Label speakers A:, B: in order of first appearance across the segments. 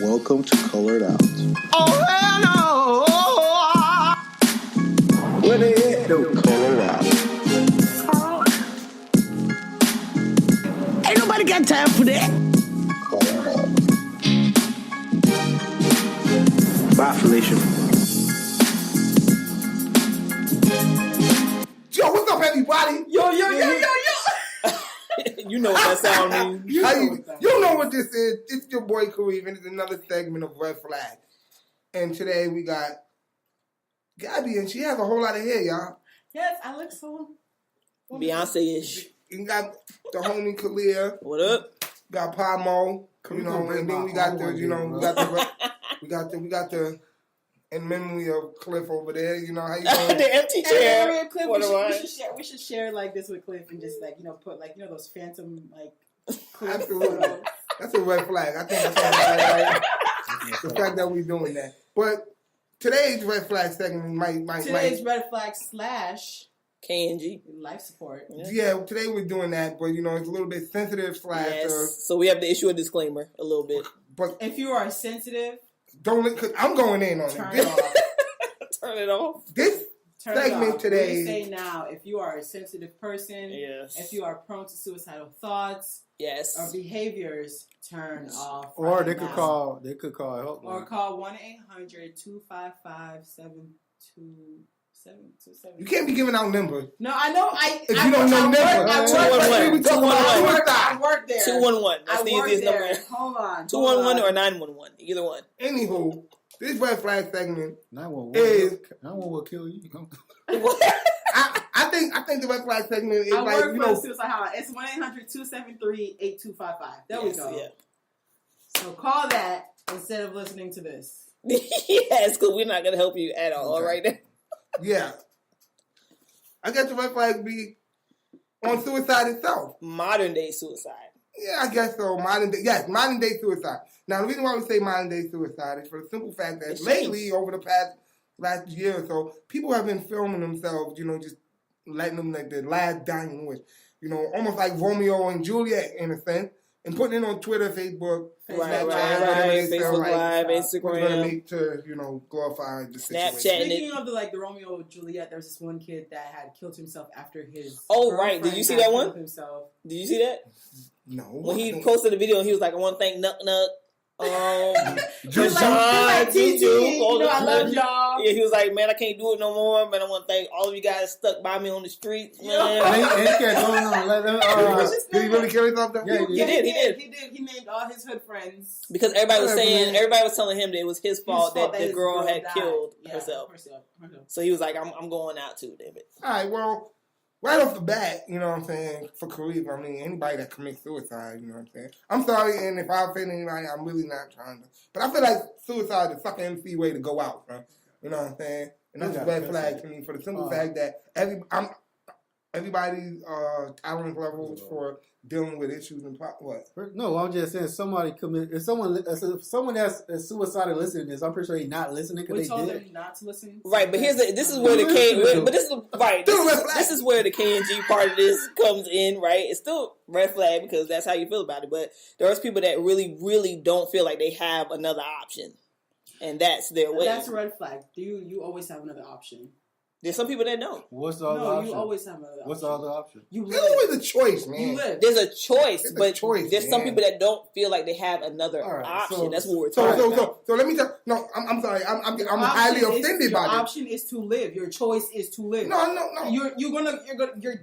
A: Welcome to Colored Out.
B: Oh, hell no!
A: Where they at, though? Colored Out.
B: Ain't nobody got time for that.
A: Colored Out. Bye, Felicia.
C: Yo, what's up, everybody?
B: Yo.
D: You know what that sound means.
C: You know what this is. It's your boy Kareem, and it's another segment of Red Flag. And today we got Gabby, and she has a whole lot of hair, y'all.
E: Yes, I look so
D: Beyonce-ish.
C: You got the homie Kalia,
D: What up?
C: got Pamo, and then we got the in memory of Cliff over there. You know how you doing?
D: The empty chair.
E: Cliff,
D: What
E: we should share like this with Cliff and just like put like those phantom like Cliff
C: Absolutely.
E: photos.
C: That's a red flag. I think that's a red flag. The fact that we're doing that. But today's red flag segment might
E: Today's red flag /
D: KNG.
E: life support.
C: Yeah, today we're doing that, but it's a little bit sensitive /
D: Yes. So we have to issue a disclaimer a little bit.
C: but
E: If you are sensitive,
C: cause I'm going in on
E: turn
C: it.
E: it off.
D: Turn it off.
C: This
E: Turn
C: segment
E: it off.
C: today-
E: We say now, if you are a sensitive person,
D: Yes.
E: if you are prone to suicidal thoughts
D: Yes.
E: or behaviors, turn off.
F: Or
E: right
F: they could
E: now.
F: call. They could call a helpline.
E: Or call 1-800-255-7227.
C: you can't be giving out numbers.
E: No, I know.
C: If you don't know numbers,
E: I work there.
D: 211. That's
E: I
D: the
E: work
D: easiest
E: there.
D: number.
E: Hold on.
D: 211 or 911. Either one.
C: Anywho, this red flag segment
F: 911 will kill you.
C: I think the red flag segment is
E: I
C: like
E: work for the suicide hotline. It's 1-800-273-8255. There we go.
D: Yeah.
E: So call that instead of listening to this.
D: Yes, because we're not going to help you at all
C: Okay.
D: right now.
C: Yeah. I guess the red flag be on suicide itself.
D: Modern day suicide.
C: Yeah, I guess so. Modern day suicide. Now, the reason why we say modern day suicide is for the simple fact that
D: It's
C: lately, over the last year or so, people have been filming themselves, just letting them like the last dying wish. Almost like Romeo and Juliet in a sense, and putting it on Twitter, Facebook,
D: Right.
C: Facebook
D: Facebook
C: Live,
D: Live,
C: what's going to
D: Instagram.
C: make to, glorify the situation.
D: Snapchat.
E: Speaking of the Romeo and Juliet, there was this one kid that had killed himself after his.
D: Oh, right. Did you see that one?
E: Himself.
D: Did you see that?
C: No.
D: When he posted the video, he was like, I want to thank Nuck Nuck.
C: Just
E: like TT, I love
D: you.
E: y'all.
D: Yeah, he was like, man, I can't do it no more, man. I want to thank all of you guys stuck by me on the streets, man.
F: And he kept going on.
C: Did he really kill himself?
F: Yeah,
D: He did.
E: He named all his hood friends.
D: Because everybody was telling him that it was his fault that the
E: his
D: girl had
E: died.
D: killed
E: Yeah,
D: herself.
E: herself.
D: So he was like, I'm going out too, damn it.
C: All right, well, right off the bat, you know what I'm saying, for Kareem, I mean, anybody that commits suicide, you know what I'm saying. I'm sorry, and if I offend anybody, I'm really not trying to. But I feel like suicide is the fucking MC way to go out, bro. You know what I'm saying? And that's a red flag to me for the simple fact that everybody's tolerance levels for dealing with issues and what?
F: No, I'm just saying somebody commit. If someone that's suicidal listening to this, I'm pretty sure he's not listening because
E: We
F: they
E: told
F: did.
E: them not to listen.
D: Right, but this is where the this is where the KNG part of this comes in, right? It's still red flag because that's how you feel about it, but there's people that really, really don't feel like they have another option, and that's their way.
E: That's a red flag. You always have another option.
D: There's some people that don't.
F: What's the other
E: No,
F: option?
E: you always have another option.
F: What's the other option?
E: You
C: There's
E: live.
C: always a choice, man.
E: You live.
D: There's a choice,
C: There's a
D: but
C: choice,
D: there's some
C: man.
D: people that don't feel like they have another
F: All right,
D: option.
F: so-
D: That's what we're talking about.
C: So let me tell. No, I'm sorry. I'm highly offended by
E: Your
C: this.
E: option is to live. Your choice is to live.
C: No.
E: Your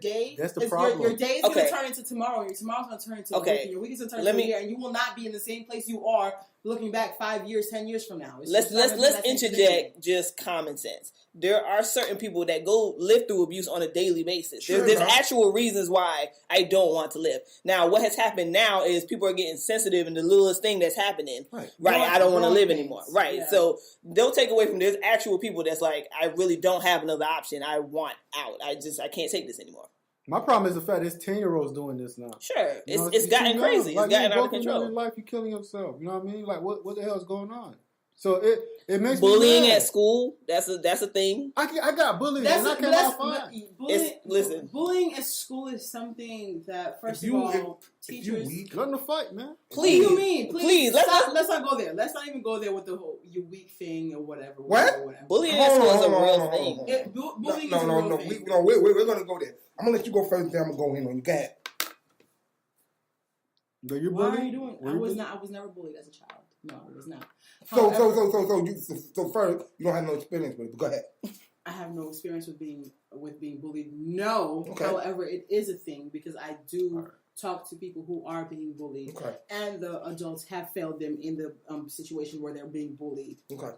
E: day.
F: That's the
E: your
F: problem.
E: day is
D: Okay.
E: gonna turn into tomorrow. Your tomorrow's gonna turn into
D: Okay.
E: a week. And your week is gonna turn
D: Let
E: into a
D: me-
E: year, and you will not be in the same place you are looking back 5 years, 10 years from now. It's
D: Let's
E: just not gonna be that same
D: interject just common sense. There are certain people that go live through abuse on a daily basis.
C: Sure,
D: There's
C: bro.
D: actual reasons why I don't want to live. Now, what has happened now is people are getting sensitive in the littlest thing that's happening.
C: Right.
D: I don't want to
E: Wrong
D: live
E: things.
D: anymore. Right.
E: Yeah.
D: So don't take away from there's actual people that's like, I really don't have another option. I want out. I can't take this anymore.
F: My problem is the fact there's 10-year-olds doing this now.
D: Sure.
F: You know,
D: It's gotten
F: young.
D: crazy. It's
F: Like,
D: gotten
F: you
D: out of
F: broken
D: control.
F: in life, you're killing yourself. You know what I mean? Like, what the hell is going on? So it makes
D: Bullying
F: me mad.
D: at school, that's a thing.
F: I got bullied
E: That's,
F: and I came
E: that's
F: out fine.
D: Listen.
E: Bullying at school is something that, first of all,
C: If you
E: teachers.
C: weak,
F: Learn to fight, man.
D: Please.
E: What do you mean?
D: Please, let's
E: not go there. let's not even go there with the whole you weak thing or whatever.
C: What?
E: Whatever.
D: Bullying in school is a real thing.
E: Bullying is
C: No,
E: a
C: no,
E: real
C: no.
E: thing.
C: We're gonna go there. I'm gonna let you go first. Then I'm gonna go in on you. Go ahead.
F: Are you
E: Why
F: bullied?
E: are you doing?
F: Were
E: I
F: you
E: was
F: bullied?
E: not. I was never bullied as a child. No, I was not.
C: So
E: However,
C: first, you don't have no experience with it. But go ahead.
E: I have no experience with being bullied. No.
C: Okay.
E: However, it is a thing because I do talk to people who are being bullied,
C: Okay.
E: and the adults have failed them in the situation where they're being bullied.
C: Okay.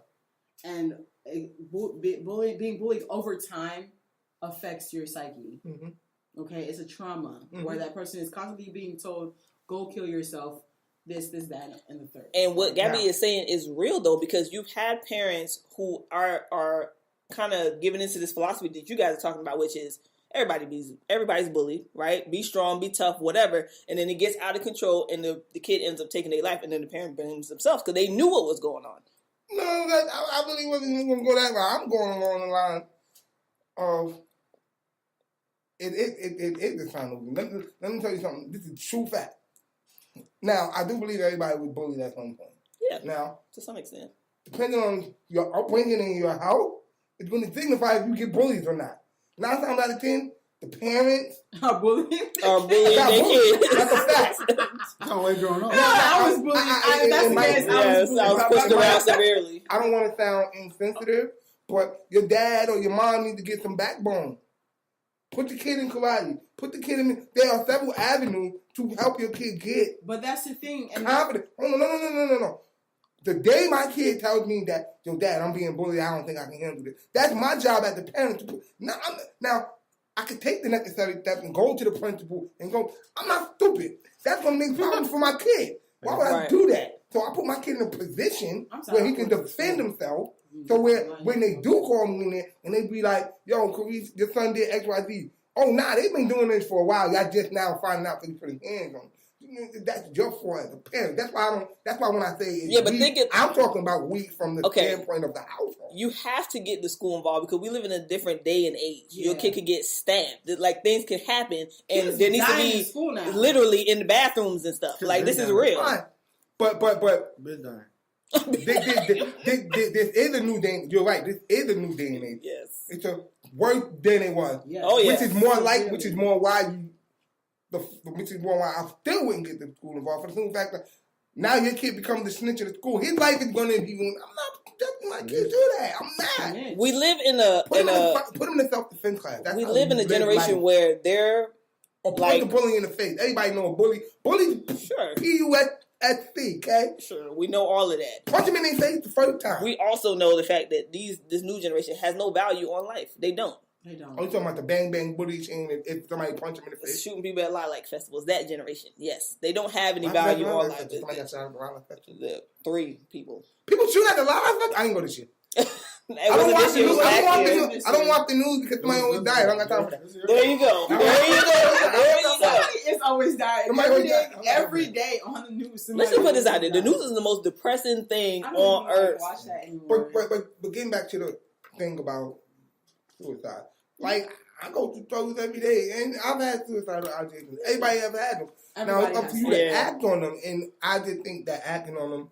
E: And being bullied over time affects your psyche.
C: Mm-hmm.
E: Okay, it's a trauma where that person is constantly being told, "Go kill yourself." This, that, and the third.
D: And what Gabby is saying is real though, because you've had parents who are kind of giving into this philosophy that you guys are talking about, which is everybody's bullied, right? Be strong, be tough, whatever. And then it gets out of control, and the kid ends up taking their life, and then the parent blames themselves because they knew what was going on.
C: No, I really wasn't even gonna go that line. I'm going along the line of it is trying to. Let me tell you something. This is true fact. Now, I do believe everybody was bullied at some point.
D: Yeah.
C: Now,
D: To some extent.
C: depending on your upbringing and your house, it's going to signify if you get bullied or not. 9 times out of 10, the parents
E: Are bullying?
D: Are bullying
C: got
D: their
C: bullied.
D: kids.
C: That's a fact.
F: That's how I growing up.
E: No, I was bullied. That's the case. I was bullied.
D: I was pushed around severely.
C: I don't want to sound insensitive, but your dad or your mom need to get some backbone. Put the kid in karate. Put the kid in. There are several avenues to help your kid get
E: But that's the thing. And
C: confident. Oh, no. The day my kid tells me that, yo, Dad, I'm being bullied, I don't think I can handle this. That's my job as the parent to put. Now, I could take the necessary steps and go to the principal and go, I'm not stupid. That's going to make problems for my kid. Why would I do that? So I put my kid in a position where he can defend himself. So when they do call me in there and they be like, yo, Carice, your son did X, Y, Z. Oh, nah, they've been doing this for a while. Y'all just now finding out because you put his hands on them. That's your fault as a parent. That's why when I say it's weak, I'm talking about weak from the standpoint of the household.
D: You have to get the school involved because we live in a different day and age. Yeah. Your kid could get stabbed. Like, things can happen, and there needs to be literally in the bathrooms and stuff. Like, this is real.
C: Fine. But
F: Been dying.
C: this is a new day. You're right. This is a new day and age.
D: Yes,
C: it's a worse than it was.
E: Yeah.
D: Oh yeah,
C: which is more why I still wouldn't get the school involved for the simple fact that now your kid becomes the snitch of the school. His life is going to be. I'm not letting my kid do that. I'm not.
D: We live in a
C: put him in a self-defense class.
D: We live in a generation where they're
C: or put the bully in the face. Everybody know a bully. Bully,
D: sure.
C: PUSC, okay?
D: Sure, we know all of that.
C: Punch him in their face the first time.
D: We also know the fact that this new generation has no value on life. They don't.
E: They don't.
C: Oh, you talking about the bang bang bully chain if somebody punch him in the face?
D: Shooting people at lilac festivals. That generation, yes, they don't have any value on life.
C: Somebody got shot at the lilac festival.
D: The 3 people.
C: People shoot at the lilac festival. I ain't go this year. I don't watch the news because somebody always died. I don't got time for that.
D: There you go.
E: It's always dying. Every day on the news.
D: Let's just put this out there. The news is the most depressing thing on earth.
E: Watch that anymore.
C: But getting back to the thing about suicide, like I go through those every day, and I've had suicidal ideations. Everybody ever had them. Now it's up to you to act on them, and I just think that acting on them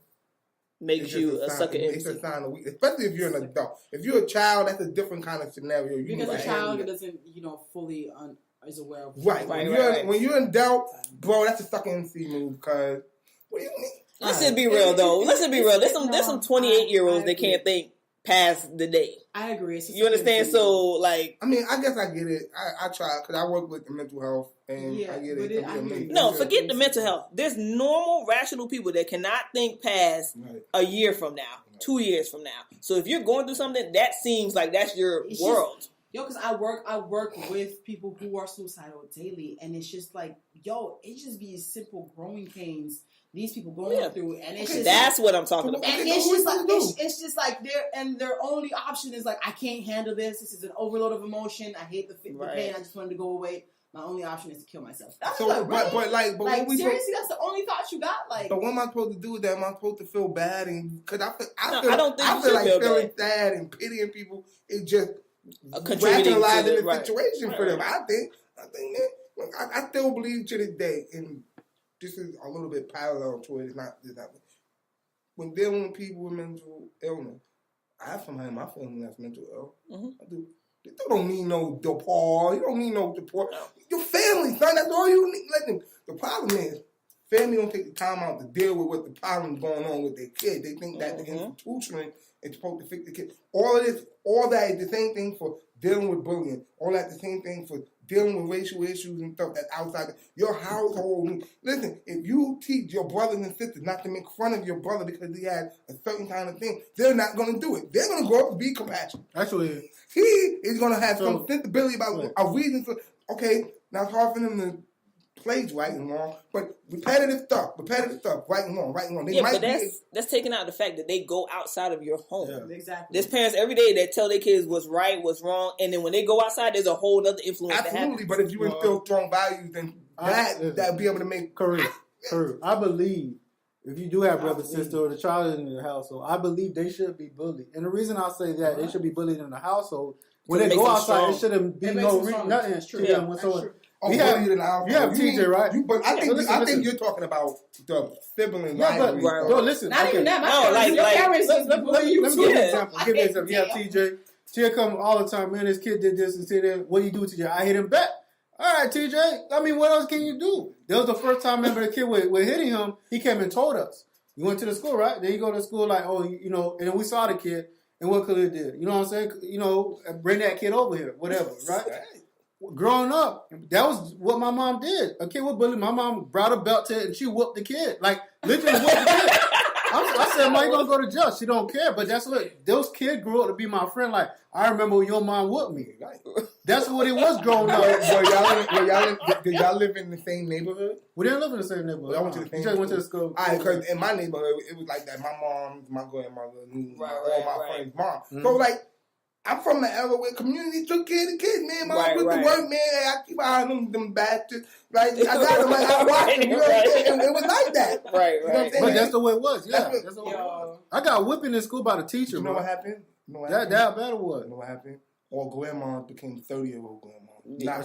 D: makes you a sucker.
C: It's a sign of weakness, especially if you're an adult. If you're a child, that's a different kind of scenario.
E: Because a child doesn't, fully is aware of
C: right. When you're an adult, bro, that's a sucker MC move. Because what do you mean?
D: Let's just be real, though. Let's just be real. There's some 28-year-olds that can't think past the day.
E: I agree.
D: You understand? So, like,
C: I mean, I guess I get it. I try because I work with the mental health, and I get it.
D: No, forget the mental health. There's normal, rational people that cannot think past a year from now, 2 years from now. So if you're going through something, that seems like that's your world.
E: Because I work with people who are suicidal daily, and it's just like, it just be simple growing pains. These people going through, and it's just
D: that's what I'm talking about.
E: And it's just like their only option is like, I can't handle this. This is an overload of emotion. I hate the pain. I just wanted to go away. My only option is to kill myself. That's seriously, that's the only thought you got. Like,
C: but what am I supposed to do with that? Am I supposed to feel bad? And because I feel like feeling sad and pitying people is just rationalizing the situation for them. I think that I still believe to this day, and this is a little bit parallel to it. It's not this happening. when dealing with people with mental illness, I have somebody in my family that's mental ill. I do. You don't need no DePaul. You don't need no DePaul. Your family, son. That's all you need. Listen, the problem is, family don't take the time out to deal with what the problem's going on with their kid. They think that the institution is supposed to fix the kid. All that is the same thing for dealing with bullying. All that the same thing for dealing with racial issues and stuff that's outside your household. Listen, if you teach your brothers and sisters not to make fun of your brother because he had a certain kind of thing, they're not going to do it. They're going to grow up to be compassionate.
F: Actually,
C: he is going to have some sensibility about a reason for, okay, now it's hard for them to place right and wrong, but repetitive stuff, right and wrong. They might
D: that's taking out the fact that they go outside of your home.
E: Yeah. Exactly.
D: There's parents every day that tell their kids what's right, what's wrong, and then when they go outside, there's a whole other influence.
C: Absolutely, but if you instill strong values, then that'll be able to make
F: correct. I believe if you do have brother, sister, or the child in the household, I believe they should be bullied. And the reason I say that they should be bullied in the household, when they go outside, it shouldn't be nothing is true.
C: You have
F: TJ, right?
C: But I think you're talking about the sibling rivalry.
F: No, listen.
E: Not even that.
F: Let me give you an example. You have TJ. TJ come all the time. Man, this kid did this and said that. What do you do, TJ? I hit him back. All right, TJ. I mean, what else can you do? That was the first time. Remember, the kid was hitting him. He came and told us. You went to the school, right? Then you go to school like, and then we saw the kid and what Khalid did. You know what I'm saying? Bring that kid over here, whatever, right? Growing up, that was what my mom did. A kid would bully. My mom brought a belt to it and she whooped the kid. Like, literally whooped the kid. I said, "Mom, you gonna go to jail?" She don't care. But that's what those kids grew up to be my friend. Like, I remember when your mom whooped me. That's what it was growing up.
C: Did y'all live in the same neighborhood?
F: We didn't live in the same neighborhood.
C: I went to the same
F: school. Went to the school.
C: Because in my neighborhood, it was like that. My mom, my grandmother, all my friends' mom.
F: Mm-hmm.
C: So, like, I'm from the era where community took care of the kids, man. Mom put the work, man. I keep eye on them bastards. Like, I got them, like, I watched them. You know what I'm saying? It was like that.
D: Right.
C: You know what I'm saying?
F: But that's the way it was. Yeah. That's the way it was. I got whipping in school by the teacher.
C: You know what happened?
F: That bad was.
C: You know what happened? All grandmas became 30-year-old grandmas.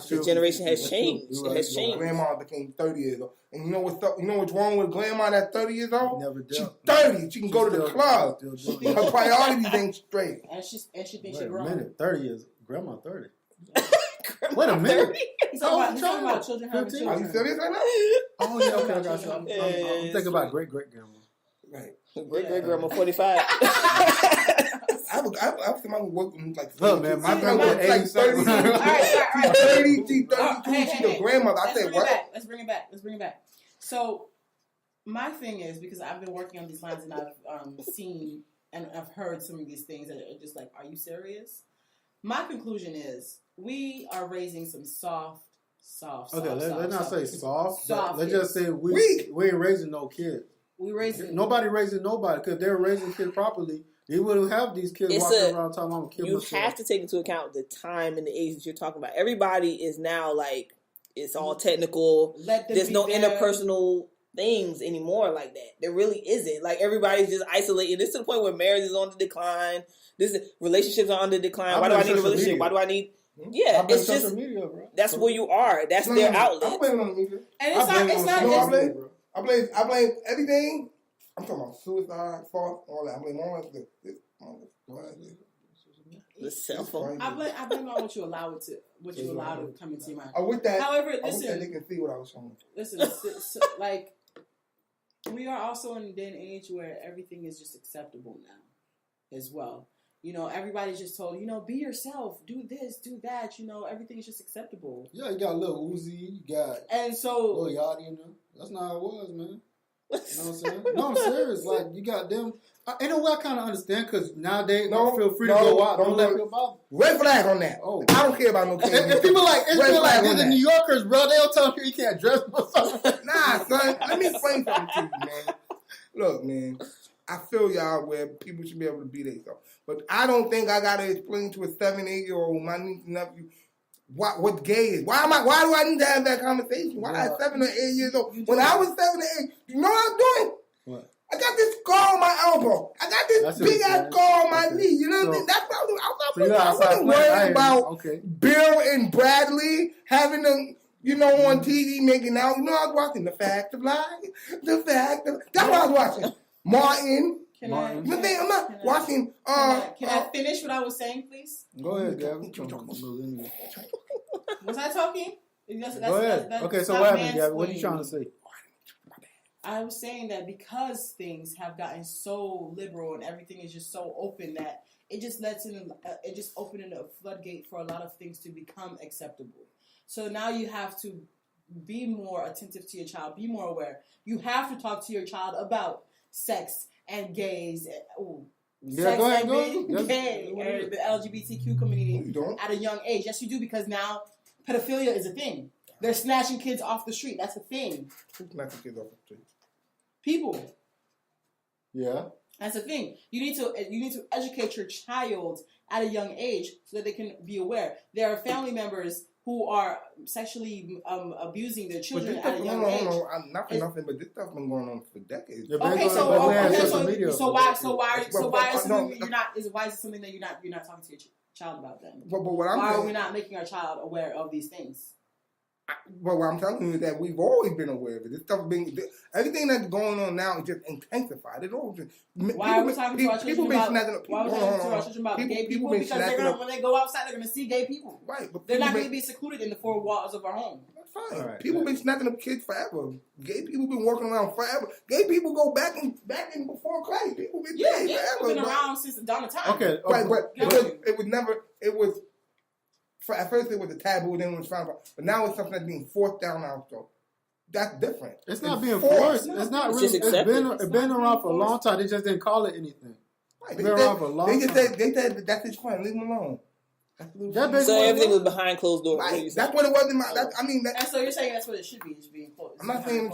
D: The generation has changed. It has changed.
C: Grandma became 30 years old. And you know what's wrong with grandma that's 30 years old?
F: Never did.
C: She's 30. She can go to the club. Her priorities ain't straight.
E: And she thinks she's
F: grown.
E: grown.
F: Wait a minute. 30 years. Grandma 30. Wait a minute.
E: He's talking about children having children.
C: Are you serious right now?
F: Oh, yeah, okay, I got you. I'm thinking about great-great-grandma.
C: Right.
D: Great-great-grandma 45.
C: I have somebody who worked with like.
F: Look, man, my grandma was 87.
E: All right.
C: 32, she's the grandmother. I said, what?
E: Let's bring it back. So, my thing is, because I've been working on these lines and I've seen and I've heard some of these things that are just like, are you serious? My conclusion is, we are raising some soft.
F: Okay, let's not say soft. Let's
E: kids.
F: just say we ain't raising no kids. Nobody raising nobody because they're raising kids properly. They wouldn't have these kids walking around talking about kids.
D: You have to take into account the time and the age that you're talking about. Everybody is now like, it's all technical. There's no interpersonal things anymore like that. There really isn't. Like, everybody's just isolated. It's to the point where marriage is on the decline. Relationships are on the decline. Why do I need a relationship? Media. Why do I need... Yeah, it's just
F: media, bro.
D: That's where you are. That's their outlet.
C: I blame on the media.
E: And
C: I blame everything. I'm talking about suicide, fault, all that. I blame all that.
D: The cell phone.
E: I blame on what you allow to come into your mind.
C: With that,
E: however, listen,
C: they can see what I was showing.
E: Listen, like, we are also in a day and age where everything is just acceptable now, as well. You know, everybody's just told, be yourself, do this, do that. Everything is just acceptable.
F: Yeah, you got a little Uzi, you got little Yachty, That's not how it was, man. You know what I'm saying? No, I'm serious. Like, you got them. In a way, I kind of understand because nowadays, feel free to go out. Don't let people bother.
C: Red flag on that. Oh, I don't care about no kids.
F: And people they're the New Yorkers, bro. They'll tell you can't dress or something.
C: Nah, son. Let me explain something to you, man. Look, man. I feel y'all where people should be able to be themselves. But I don't think I got to explain to a 7-8-year-old, my niece and nephew, what gay is. Why do I need to have that conversation? Why am I 7 or 8 years old? When I was 7 or 8, you know what I'm doing?
F: What?
C: I got this scar on my elbow. I got this big ass scar on my knee. You know what I mean? That's what I wasn't worried about Bill and Bradley having them, on TV making out. I was watching The Fact of Life. That's what I was watching. Martin,
E: Can
F: Martin.
C: I'm not watching.
E: Can I finish what I was saying, please?
F: Go ahead, Gabby.
E: Was I talking?
F: Go ahead. Okay, so what happened, Gabby? What are you trying to say?
E: I was saying that because things have gotten so liberal and everything is just so open that it just it just opened a floodgate for a lot of things to become acceptable. So now you have to be more attentive to your child, be more aware. You have to talk to your child about sex and gays. Go ahead. Gay, or the LGBTQ community at a young age. Yes, you do, because now pedophilia is a thing. They're snatching kids off the street. That's a thing.
C: Who's snatching kids off the street?
E: People.
F: Yeah.
E: That's the thing. You need to educate your child at a young age so that they can be aware. There are family members who are sexually abusing their children at a young age.
C: Not for nothing, but this stuff's been going on for decades.
E: Okay, so why is it something that you're not talking to your child about then?
C: But what
E: why are we not making our child aware of these things?
C: But what I'm telling you is that we've always been aware of it. This stuff everything that's going on now is just intensified. It's all just,
E: why are we talking to our children about gay people? Because when they go outside, they're going to see gay people.
C: Right. But
E: they're not going to be secluded in the four walls of our home.
C: That's fine. Right, people been snatching up kids forever. Gay people been walking around forever. Gay people go back in before Christ. People been gay forever.
E: Been around since the dawn of time.
F: Okay.
C: Right, but it was at first it was a taboo, then it was fine, but now it's something that's being forced down our throat. That's different.
F: It's not being forced. It's not really. It's been around for a long time. They just didn't call it anything. Right. It's been around for a long time.
C: They said that's his friend. Leave him alone.
D: So everything was behind closed doors.
C: Right. That's what it was in my.
E: And so you're saying that's what it should be? It's being closed.
C: I'm not saying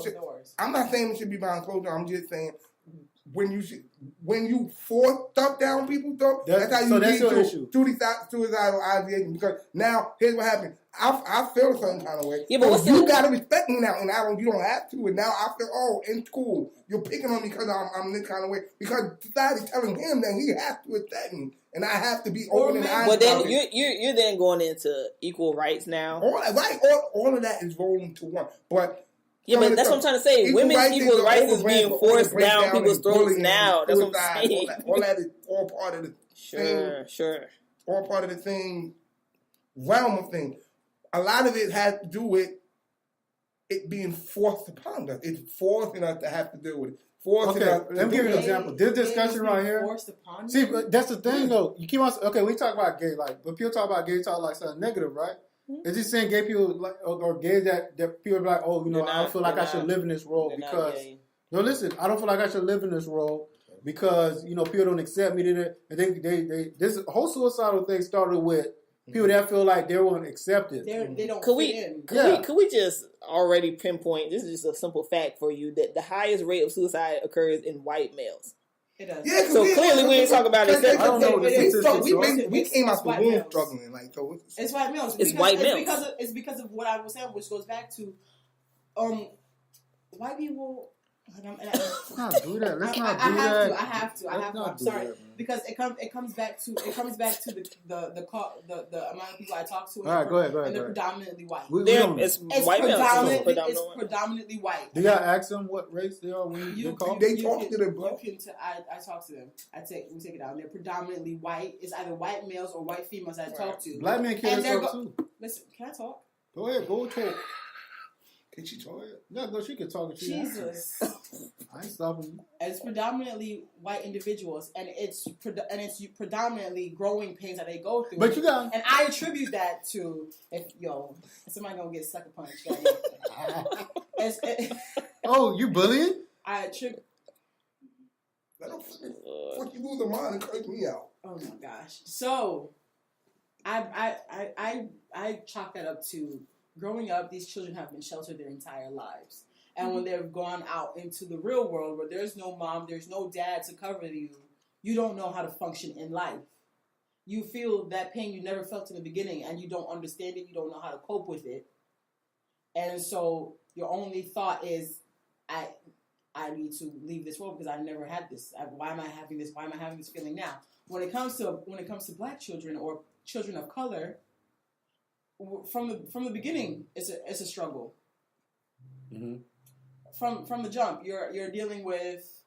C: it should be behind closed doors. I'm just saying when you force stuff down people's throat, that's how you lead to suicidal ideation. Because now here's what happened. I feel a certain kind of way.
D: Yeah, but
C: you gotta respect me now, and you don't have to. And now I feel, in school you're picking on me because I'm this kind of way. Because society's telling him that he has to accept me, and I have to be open and honest.
D: But then you're then going into equal rights now.
C: All of that is rolling to one, but.
D: Yeah, but that's what I'm trying to say. Women's equal rights is being forced down people's throats now. That's what I'm saying.
C: All that is all part of the
D: sure.
C: All part of the same realm of things. A lot of it has to do with it being forced upon us. It's forcing us to have to deal with it. Let
F: me give you an example. This discussion right here. See, that's the thing though. You keep on. Okay, we talk about gay, but people talk about gay talk like something negative, right? Is he saying gay people like or gays that people are like, I don't feel like I should live in this role because listen, I don't feel like I should live in this role because people don't accept me. And they this whole suicidal thing started with people that feel like they weren't accepted.
E: They don't.
D: Could we just already pinpoint? This is just a simple fact for you that the highest rate of suicide occurs in white males.
E: It does.
C: Yeah,
D: so clearly we ain't talking about it.
F: I don't know.
C: We came out the womb struggling.
E: It's white males.
D: It's white males.
E: It's because of what I was saying, which goes back to white people.
F: Let's not do that.
E: I have to. I'm sorry, because it comes back to the amount of people I talk to.
F: All right, go ahead.
E: And they're predominantly white.
D: It's white males.
E: It's predominantly white.
F: Do y'all ask them what race they are when you call?
C: They talk to them, bro.
E: I talk to them. We take it out. They're predominantly white. It's either white males or white females I talk to.
F: Black men kill themselves too.
E: Listen, can I talk?
F: Go ahead. Go talk.
C: Can she talk?
F: No, she can talk.
E: Jesus.
F: I ain't stopping you.
E: It's predominantly white individuals, and it's predominantly growing pains that they go through.
F: But you got,
E: and I attribute that to somebody gonna get sucker punched.
F: Oh, you bullying?
E: I attribute.
C: Fuck you lose the mind and curse me out.
E: Oh my gosh! So, I chalk that up to. Growing up, these children have been sheltered their entire lives. And when they've gone out into the real world where there's no mom, there's no dad to cover you, you don't know how to function in life. You feel that pain you never felt in the beginning and you don't understand it, you don't know how to cope with it. And so your only thought is, I need to leave this world because I never had this. Why am I having this? Why am I having this feeling now? When it comes to black children or children of color, from the beginning, it's a struggle.
F: Mm-hmm.
E: From the jump, you're dealing with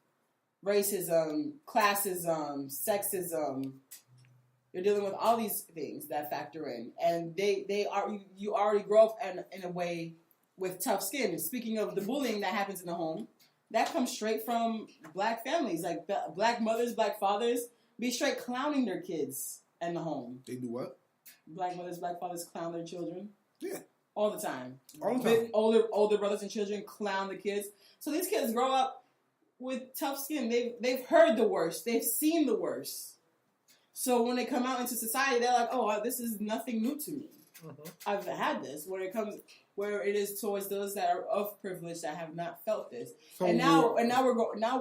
E: racism, classism, sexism. You're dealing with all these things that factor in, and you already grow up in a way with tough skin. Speaking of the bullying that happens in the home, that comes straight from black families, like black mothers, black fathers, be straight clowning their kids in the home.
C: They do what?
E: Black mothers, black fathers clown their children.
C: Yeah.
E: All the time.
C: All the time.
E: Older brothers and children clown the kids. So these kids grow up with tough skin. They've heard the worst. They've seen the worst. So when they come out into society, they're like, oh, this is nothing new to me. Mm-hmm. I've had this. Where it is towards those that are of privilege that have not felt this. So now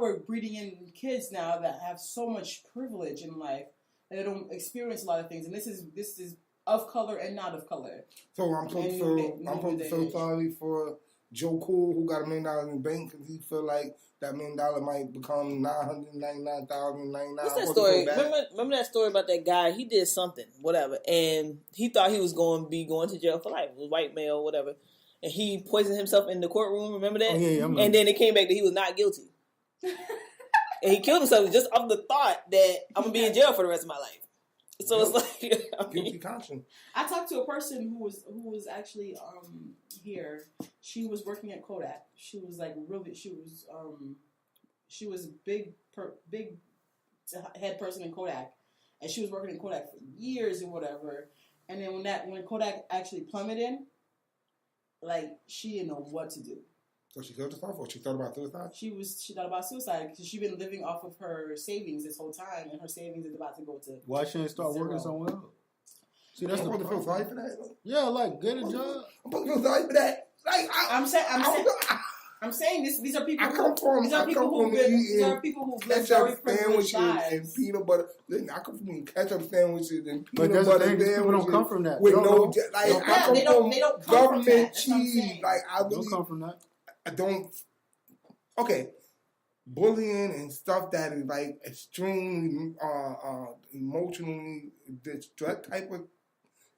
E: we're breeding in kids now that have so much privilege in life that they don't experience a lot of things. And this is of color and not of color.
C: So I'm so sorry for Joe Cool, who got $1 million in the bank, because he feel like that $1 million might become $999,099.
D: What's that story? Remember that story about that guy? He did something, whatever, and he thought he was going to jail for life. It was a white male, whatever, and he poisoned himself in the courtroom. Remember that?
F: Oh, yeah,
D: and then it came back that he was not guilty, and he killed himself just off the thought that I'm gonna be in jail for the rest of my life. So it's like
C: guilty conscience.
E: I talked to a person who was actually here. She was working at Kodak. She was like really. She was big head person in Kodak, and she was working in Kodak for years and whatever. And then when Kodak actually plummeted, like she didn't know what to do.
C: So she killed herself, or she thought about suicide?
E: She thought about suicide because she'd been living off of her savings this whole time, and her savings is about to go to.
F: Why shouldn't start working somewhere else? See, that's
C: I'm supposed to feel sorry for that.
F: Yeah, like get a job.
C: I'm supposed to feel sorry for that. Like
E: I'm saying this. These are people.
C: These are
E: people who've lived very privileged lives.
C: And peanut butter. Listen, I come from ketchup sandwiches and
F: but
C: peanut butter sandwiches.
F: People don't come from that.
C: With they don't come government
E: from that.
C: cheese. Like I really
F: don't come from that.
C: I don't. Okay, bullying and stuff that is like extremely emotionally distressed type of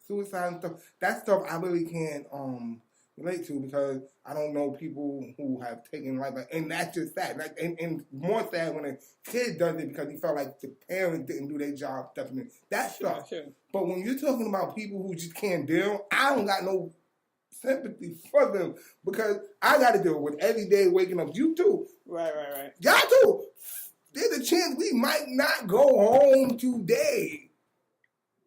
C: suicide and stuff. That stuff I really can't relate to because I don't know people who have taken life. And that's just sad. Like and more sad when a kid does it because he felt like the parents didn't do their job. Definitely that stuff. Sure. But when you're talking about people who just can't deal, I don't got no sympathy for them because I got to deal with every day waking up. You too.
D: Right.
C: Y'all too. There's a chance we might not go home today.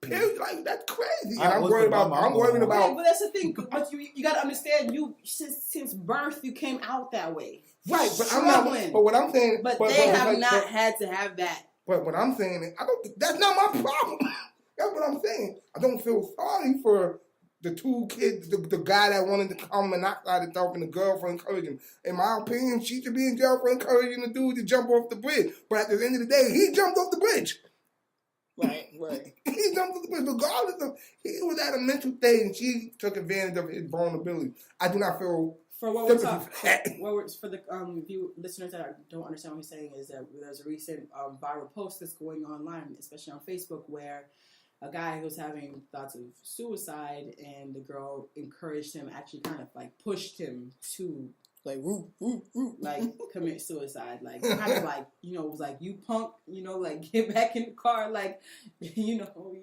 C: Period. Like that's crazy. And I'm worried about.
E: Yeah, but that's the thing. But you got to understand. You since birth you came out that way.
C: Right. But I'm not. But what I'm saying.
E: But they have not had to have that.
C: But what I'm saying is, I don't. That's not my problem. That's what I'm saying. I don't feel sorry for the two kids, the guy that wanted to come and knock out himself and the girl for encouraging him. In my opinion, she should be in jail for encouraging the dude to jump off the bridge. But at the end of the day, he jumped off the bridge.
D: Right.
C: He jumped off the bridge. Regardless of, he was at a mental state and she took advantage of his vulnerability. I do not feel
E: for what we're talking for the listeners that don't understand what he's saying is that there's a recent viral post that's going online, especially on Facebook, where a guy who was having thoughts of suicide, and the girl encouraged him, actually kind of like pushed him to like like commit suicide, like kind of like was like, you punk, like get back in the car, like you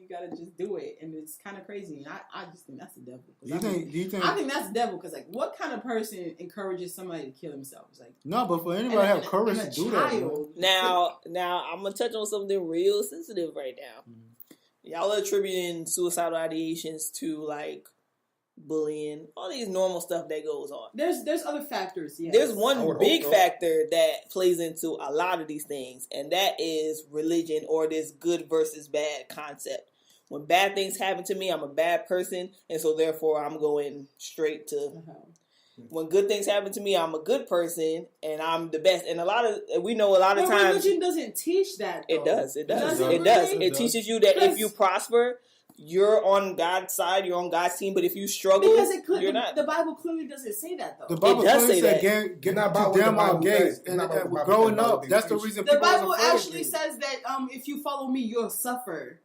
E: gotta just do it, and it's kind of crazy. And I just think that's the devil. I think that's the devil because like what kind of person encourages somebody to kill themselves? Like
F: no, but for anybody to have courage to do that.
D: Now I'm gonna touch on something real sensitive right now. Mm-hmm. Y'all are attributing suicidal ideations to like bullying, all these normal stuff that goes on.
E: There's other factors. Yes.
D: There's one big factor that plays into a lot of these things, and that is religion or this good versus bad concept. When bad things happen to me, I'm a bad person, and so therefore I'm going straight to. When good things happen to me, I'm a good person and I'm the best. And we know a lot of times
E: religion doesn't teach that. Though.
D: It does. It teaches you that if you prosper, you're on God's side, you're on God's team. But if you struggle, you're not.
E: The Bible clearly doesn't say that though.
F: The Bible does say that. Get not about damn our gays. And growing up, that's the reason.
E: The Bible actually says that if you follow me, you'll suffer.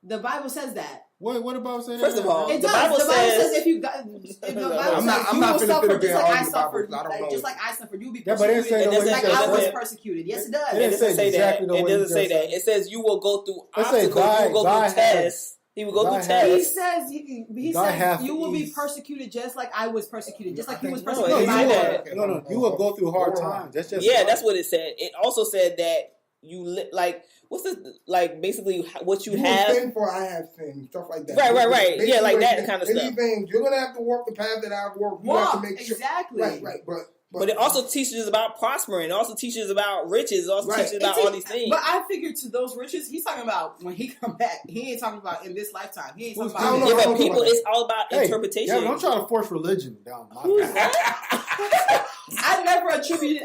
E: The Bible says that.
F: What about saying?
D: First of all,
E: It
D: the
E: does.
D: Bible
E: the Bible
D: says
E: if you got, if the Bible
C: I'm not
E: says you will
C: finna
E: suffer
C: sit
E: just
C: there
E: like
C: and
E: I
C: argue
E: suffered,
C: Bible, I don't know.
E: just like I suffered, you'll be
F: Yeah, but it
E: persecuted.
F: say
D: the way
E: Just like
D: he
E: I
D: said
E: was
D: that.
E: persecuted. Yes, it
F: It
E: does.
F: didn't
D: It doesn't say
F: exactly
D: that.
F: the
D: It
F: way you
D: doesn't say
F: just
D: that. It says you will go through
F: It say
D: obstacles. You will go
F: God
D: through
F: has-
D: tests. He will go
F: God
D: through
F: has-
E: He
D: tests.
E: says he
F: God
E: says
F: hath
E: you will be
F: ease.
E: persecuted just like I was persecuted, just like he was
D: No,
E: persecuted
D: it
E: by
D: didn't say
E: God.
D: that.
F: No, you will go through hard times. That's just
D: Yeah, that's what it said. It also said that you like what's this like basically what you
C: You
D: have.
C: sin for I have sinned, stuff like that.
D: Right. Yeah, like that
C: Basically,
D: kind of stuff.
C: anything, you're gonna have to walk the path that I've walked. You have to make sure.
E: Exactly.
C: Right.
D: But it also teaches about prospering. It also teaches about riches. It also
C: Right.
D: teaches about all these things.
E: But I figured to those riches, he's talking about when he come back. He ain't talking about in this lifetime. He ain't talking
C: I don't
E: about.
C: know.
D: Yeah,
C: I
D: but
C: don't know
D: people,
C: about
D: it's all about interpretation.
F: Yeah, but don't try to force religion down my
E: Who's
F: back.
E: that? I never attributed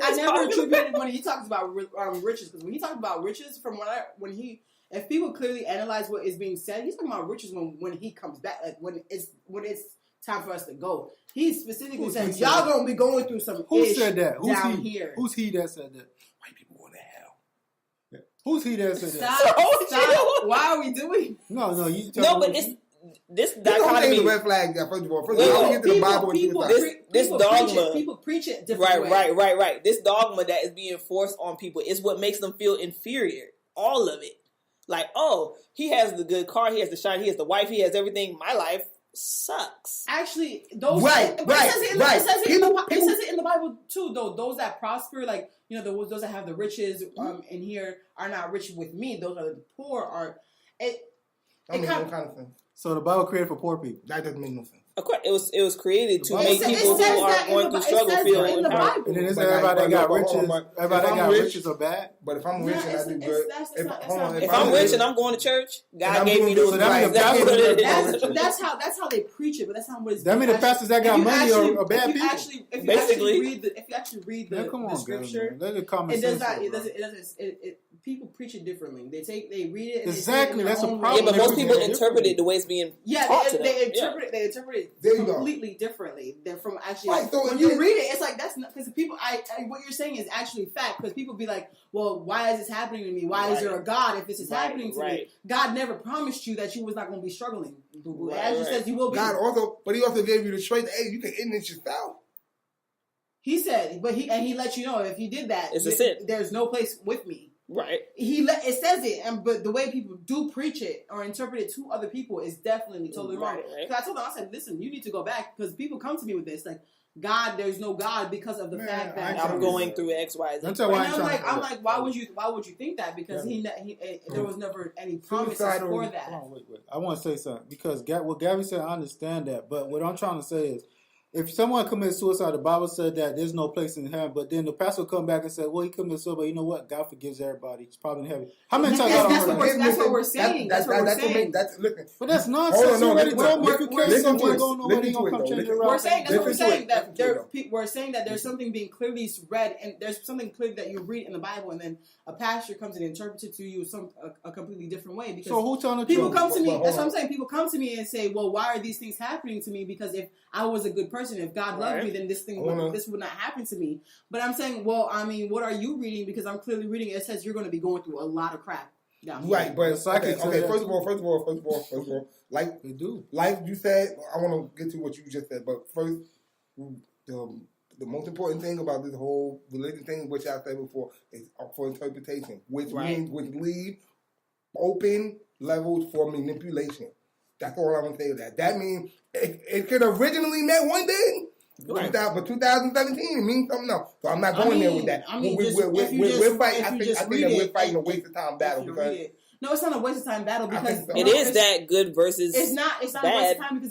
E: when he talks about riches, because when he talks about riches, if people clearly analyze what is being said, he's talking about riches when he comes back, like when it's time for us to go. He specifically says y'all gonna be going through some.
F: Who
E: ish
F: said that? Who's
E: down
F: he?
E: here?
F: Who's he that said that?
C: White people going to hell.
F: Who's he that said that?
E: Stop! Why are we doing?
F: No, you.
D: No, but it's this
C: This don't
D: dichotomy.
C: the red flag. First of all,
D: Wait,
C: I get to the Bible and
E: people,
C: suicide.
D: This dogma.
E: People preach it different.
D: Right. This dogma that is being forced on people is what makes them feel inferior. All of it. Like, oh, he has the good car, he has the shine, he has the wife, he has everything. My life sucks.
E: Actually, those
C: Right.
E: It says it in the Bible too. Though those that prosper, like those that have the riches in here are not rich with me. Those are the poor.
C: What kind of thing?
F: So the Bible created for poor people.
C: That doesn't make no sense.
D: Of course, it was created to
F: It
D: make
F: says-
D: people who are going through struggle feel
E: in the
D: empowered.
E: Bible.
F: And then it's
C: But
F: everybody that got riches.
C: but
F: Everybody
C: if
F: that
C: I'm
F: got
C: rich-
F: riches are bad.
C: But if I'm rich and I do good,
D: If I'm rich and I'm going to church, God
C: I'm
D: gave me
C: doing
D: those
C: good,
D: rights.
C: right,
D: That's what it
C: that's-
D: is.
E: That's how they preach it, but that's not what it's.
F: That mean the pastors that got money are bad
E: if you
F: people.
E: Actually, if you
D: Basically.
E: actually read the,
F: Yeah, come on,
E: scripture,
F: guys, man. Let it common
E: it does
F: sense
E: not.
F: out,
E: It
F: bro.
E: doesn't. People preach it differently. They read it. And
F: Exactly,
E: They say it in their
F: that's a
E: own
F: problem.
D: Yeah,
E: way.
D: but most people
F: Yeah.
D: interpret it the way it's being
E: Yeah,
D: taught to
E: they
D: them. Yeah.
E: interpret it
C: There you go.
E: completely differently than from actually.
C: Right, so
E: when
C: it
E: you
C: is-
E: read it, it's like that's not because people. What you're saying is actually fact, because people be like, "Well, why is this happening to me? Why is there a God if this is happening to me?" God never promised you that you was not going to be struggling. It actually says you will be.
C: God also, but He also gave you the choice. Hey, you can end it yourself.
E: He said, but he let you know if you did that,
D: It's a sin.
E: There's no place with me.
D: Right.
E: It says it, but the way people do preach it or interpret it to other people is definitely totally wrong.
D: Right.
E: So I told them, I said, listen, you need to go back because people come to me with this like, God, there's no God because of the fact that
D: I'm going through X, Y, Z.
F: That's why
E: I'm like, why would you think that? Because there was never any promises for that.
F: Hold on, wait. I want to say something because what Gabby said, I understand that, but what I'm trying to say is, if someone commits suicide, the Bible said that there's no place in heaven. But then the pastor will come back and say, "Well, he committed suicide, but you know what? God forgives everybody. He's probably in heaven." How many times?
E: That's what we're saying. That's what we're saying.
C: Listen.
F: But that's nonsense. You already told me if you kill
C: listen
F: someone,
C: to it.
F: going nobody
C: Listen
F: gonna
C: to it,
F: come change
C: though.
F: your
E: We're
F: route.
E: saying that's what we're
C: Listen to
E: saying
C: it.
E: that
C: Listen to it,
E: we're saying that there's something being clearly read and there's something clearly that you read in the Bible and then a pastor comes and interprets it to you a completely different way. Because
F: So who telling the
E: people
F: truth?
E: come to me? That's what I'm saying. People come to me and say, "Well, why are these things happening to me? Because if I was a good person, if God loved me, then this would not happen to me." But I'm saying, well, I mean, what are you reading? Because I'm clearly reading it. It says you're going to be going through a lot of crap.
C: Right, but okay.
F: say that
C: First of all, like
F: They do.
C: Like you said, I want to get to what you just said, but first, the most important thing about this whole religion thing, which I said before, is for interpretation, which leave open levels for manipulation. That's all I'm gonna say to that. That means it could originally meant one thing. Right. But 2017 it means something else. So I'm not going there with that. We're fighting. I think that we're fighting a waste of time battle because
E: no, it's not a waste of time battle because
D: it is that good versus
E: it's not a waste of time because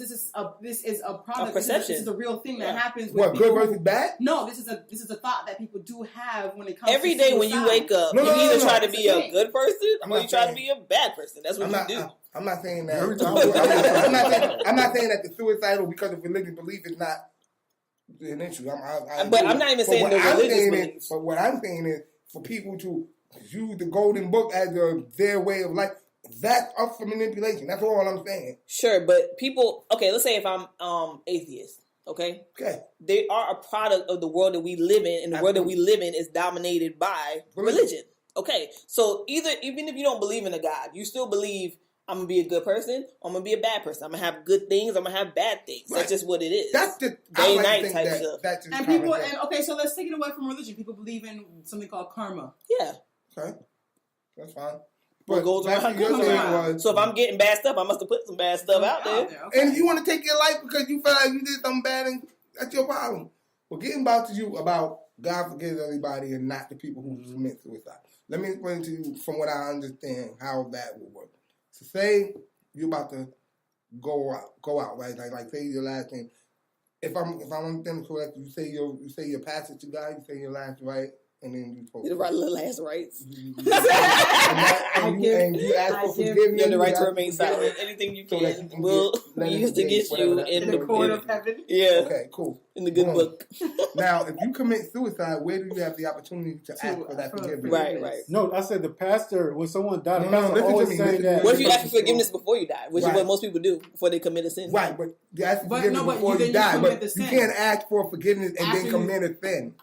E: this is a product.
D: Perception.
E: This is a real thing that happens.
C: What, good versus bad?
E: No, this is a thought that people do have when it comes
D: every
E: to
D: day
E: suicide.
D: when you wake up, you either try to be a good person or you try to be a bad person. That's what you do.
C: I'm not saying that.
F: Every time.
C: I'm not saying that the suicidal because of religious belief is not an issue.
D: But I'm not even saying the religious beliefs.
C: But what I'm saying is for people to use the golden book as their way of life, that's up for manipulation. That's all I'm saying.
D: Sure, but people, okay, let's say if I'm atheist, okay? They are a product of the world that we live in, and the world that we live in is dominated by religion. Okay, so even if you don't believe in a God, you still believe I'm gonna be a good person. I'm gonna be a bad person. I'm gonna have good things. I'm gonna have bad things.
C: Right.
D: That's just what it is.
C: That's the
D: day
C: I
D: night
C: think
D: type
C: that,
D: stuff.
C: That's just
E: And
C: common
E: people,
C: sense.
E: and okay, so let's take it away from religion. People believe in something called karma.
D: Yeah.
C: Okay, that's fine.
D: What goes
C: back
D: around
C: to your
E: comes
C: thing
E: around.
C: was-
D: So if I'm getting bad stuff, I must have put some bad stuff out there.
E: Okay.
C: and you want to take your life because you feel like you did something bad, and that's your problem. Well, getting back to you about God forgives everybody and not the people who commit suicide. Let me explain to you from what I understand how that will work. So say you're about to go out, right? Like say your last thing. If I'm understanding correct, you say your passage to God, you say your last right, and then you post.
D: You're the right little last rights.
C: and you ask for forgiveness.
D: You have the right to
C: ask for
D: remain
C: forgiveness.
D: silent. Anything you
C: So that you
D: can
C: can
D: will
C: let
D: be
C: it
D: used
C: be,
D: against
C: whatever
D: you
C: that
D: in
C: is.
E: In the court of heaven.
D: Yeah,
C: Okay, cool.
D: in the good
C: Boom.
D: book.
C: Now, if you commit suicide, where do you have the opportunity to ask for that forgiveness?
D: Right.
F: No, I said the pastor, when someone died, the
C: No,
F: pastor
C: listen to
F: always
C: me,
F: saying
C: listen to
F: that.
C: me.
D: What if you ask for forgiveness before you die? Which is
C: Right.
D: what most people do before they commit a sin.
C: Right, but you ask for
E: But
C: forgiveness
E: no, but
C: before
E: then
C: you
E: you
C: die,
E: commit
C: but
E: the
C: you
E: sin.
C: can't ask for forgiveness and
E: After
C: then
E: you-
C: commit a sin.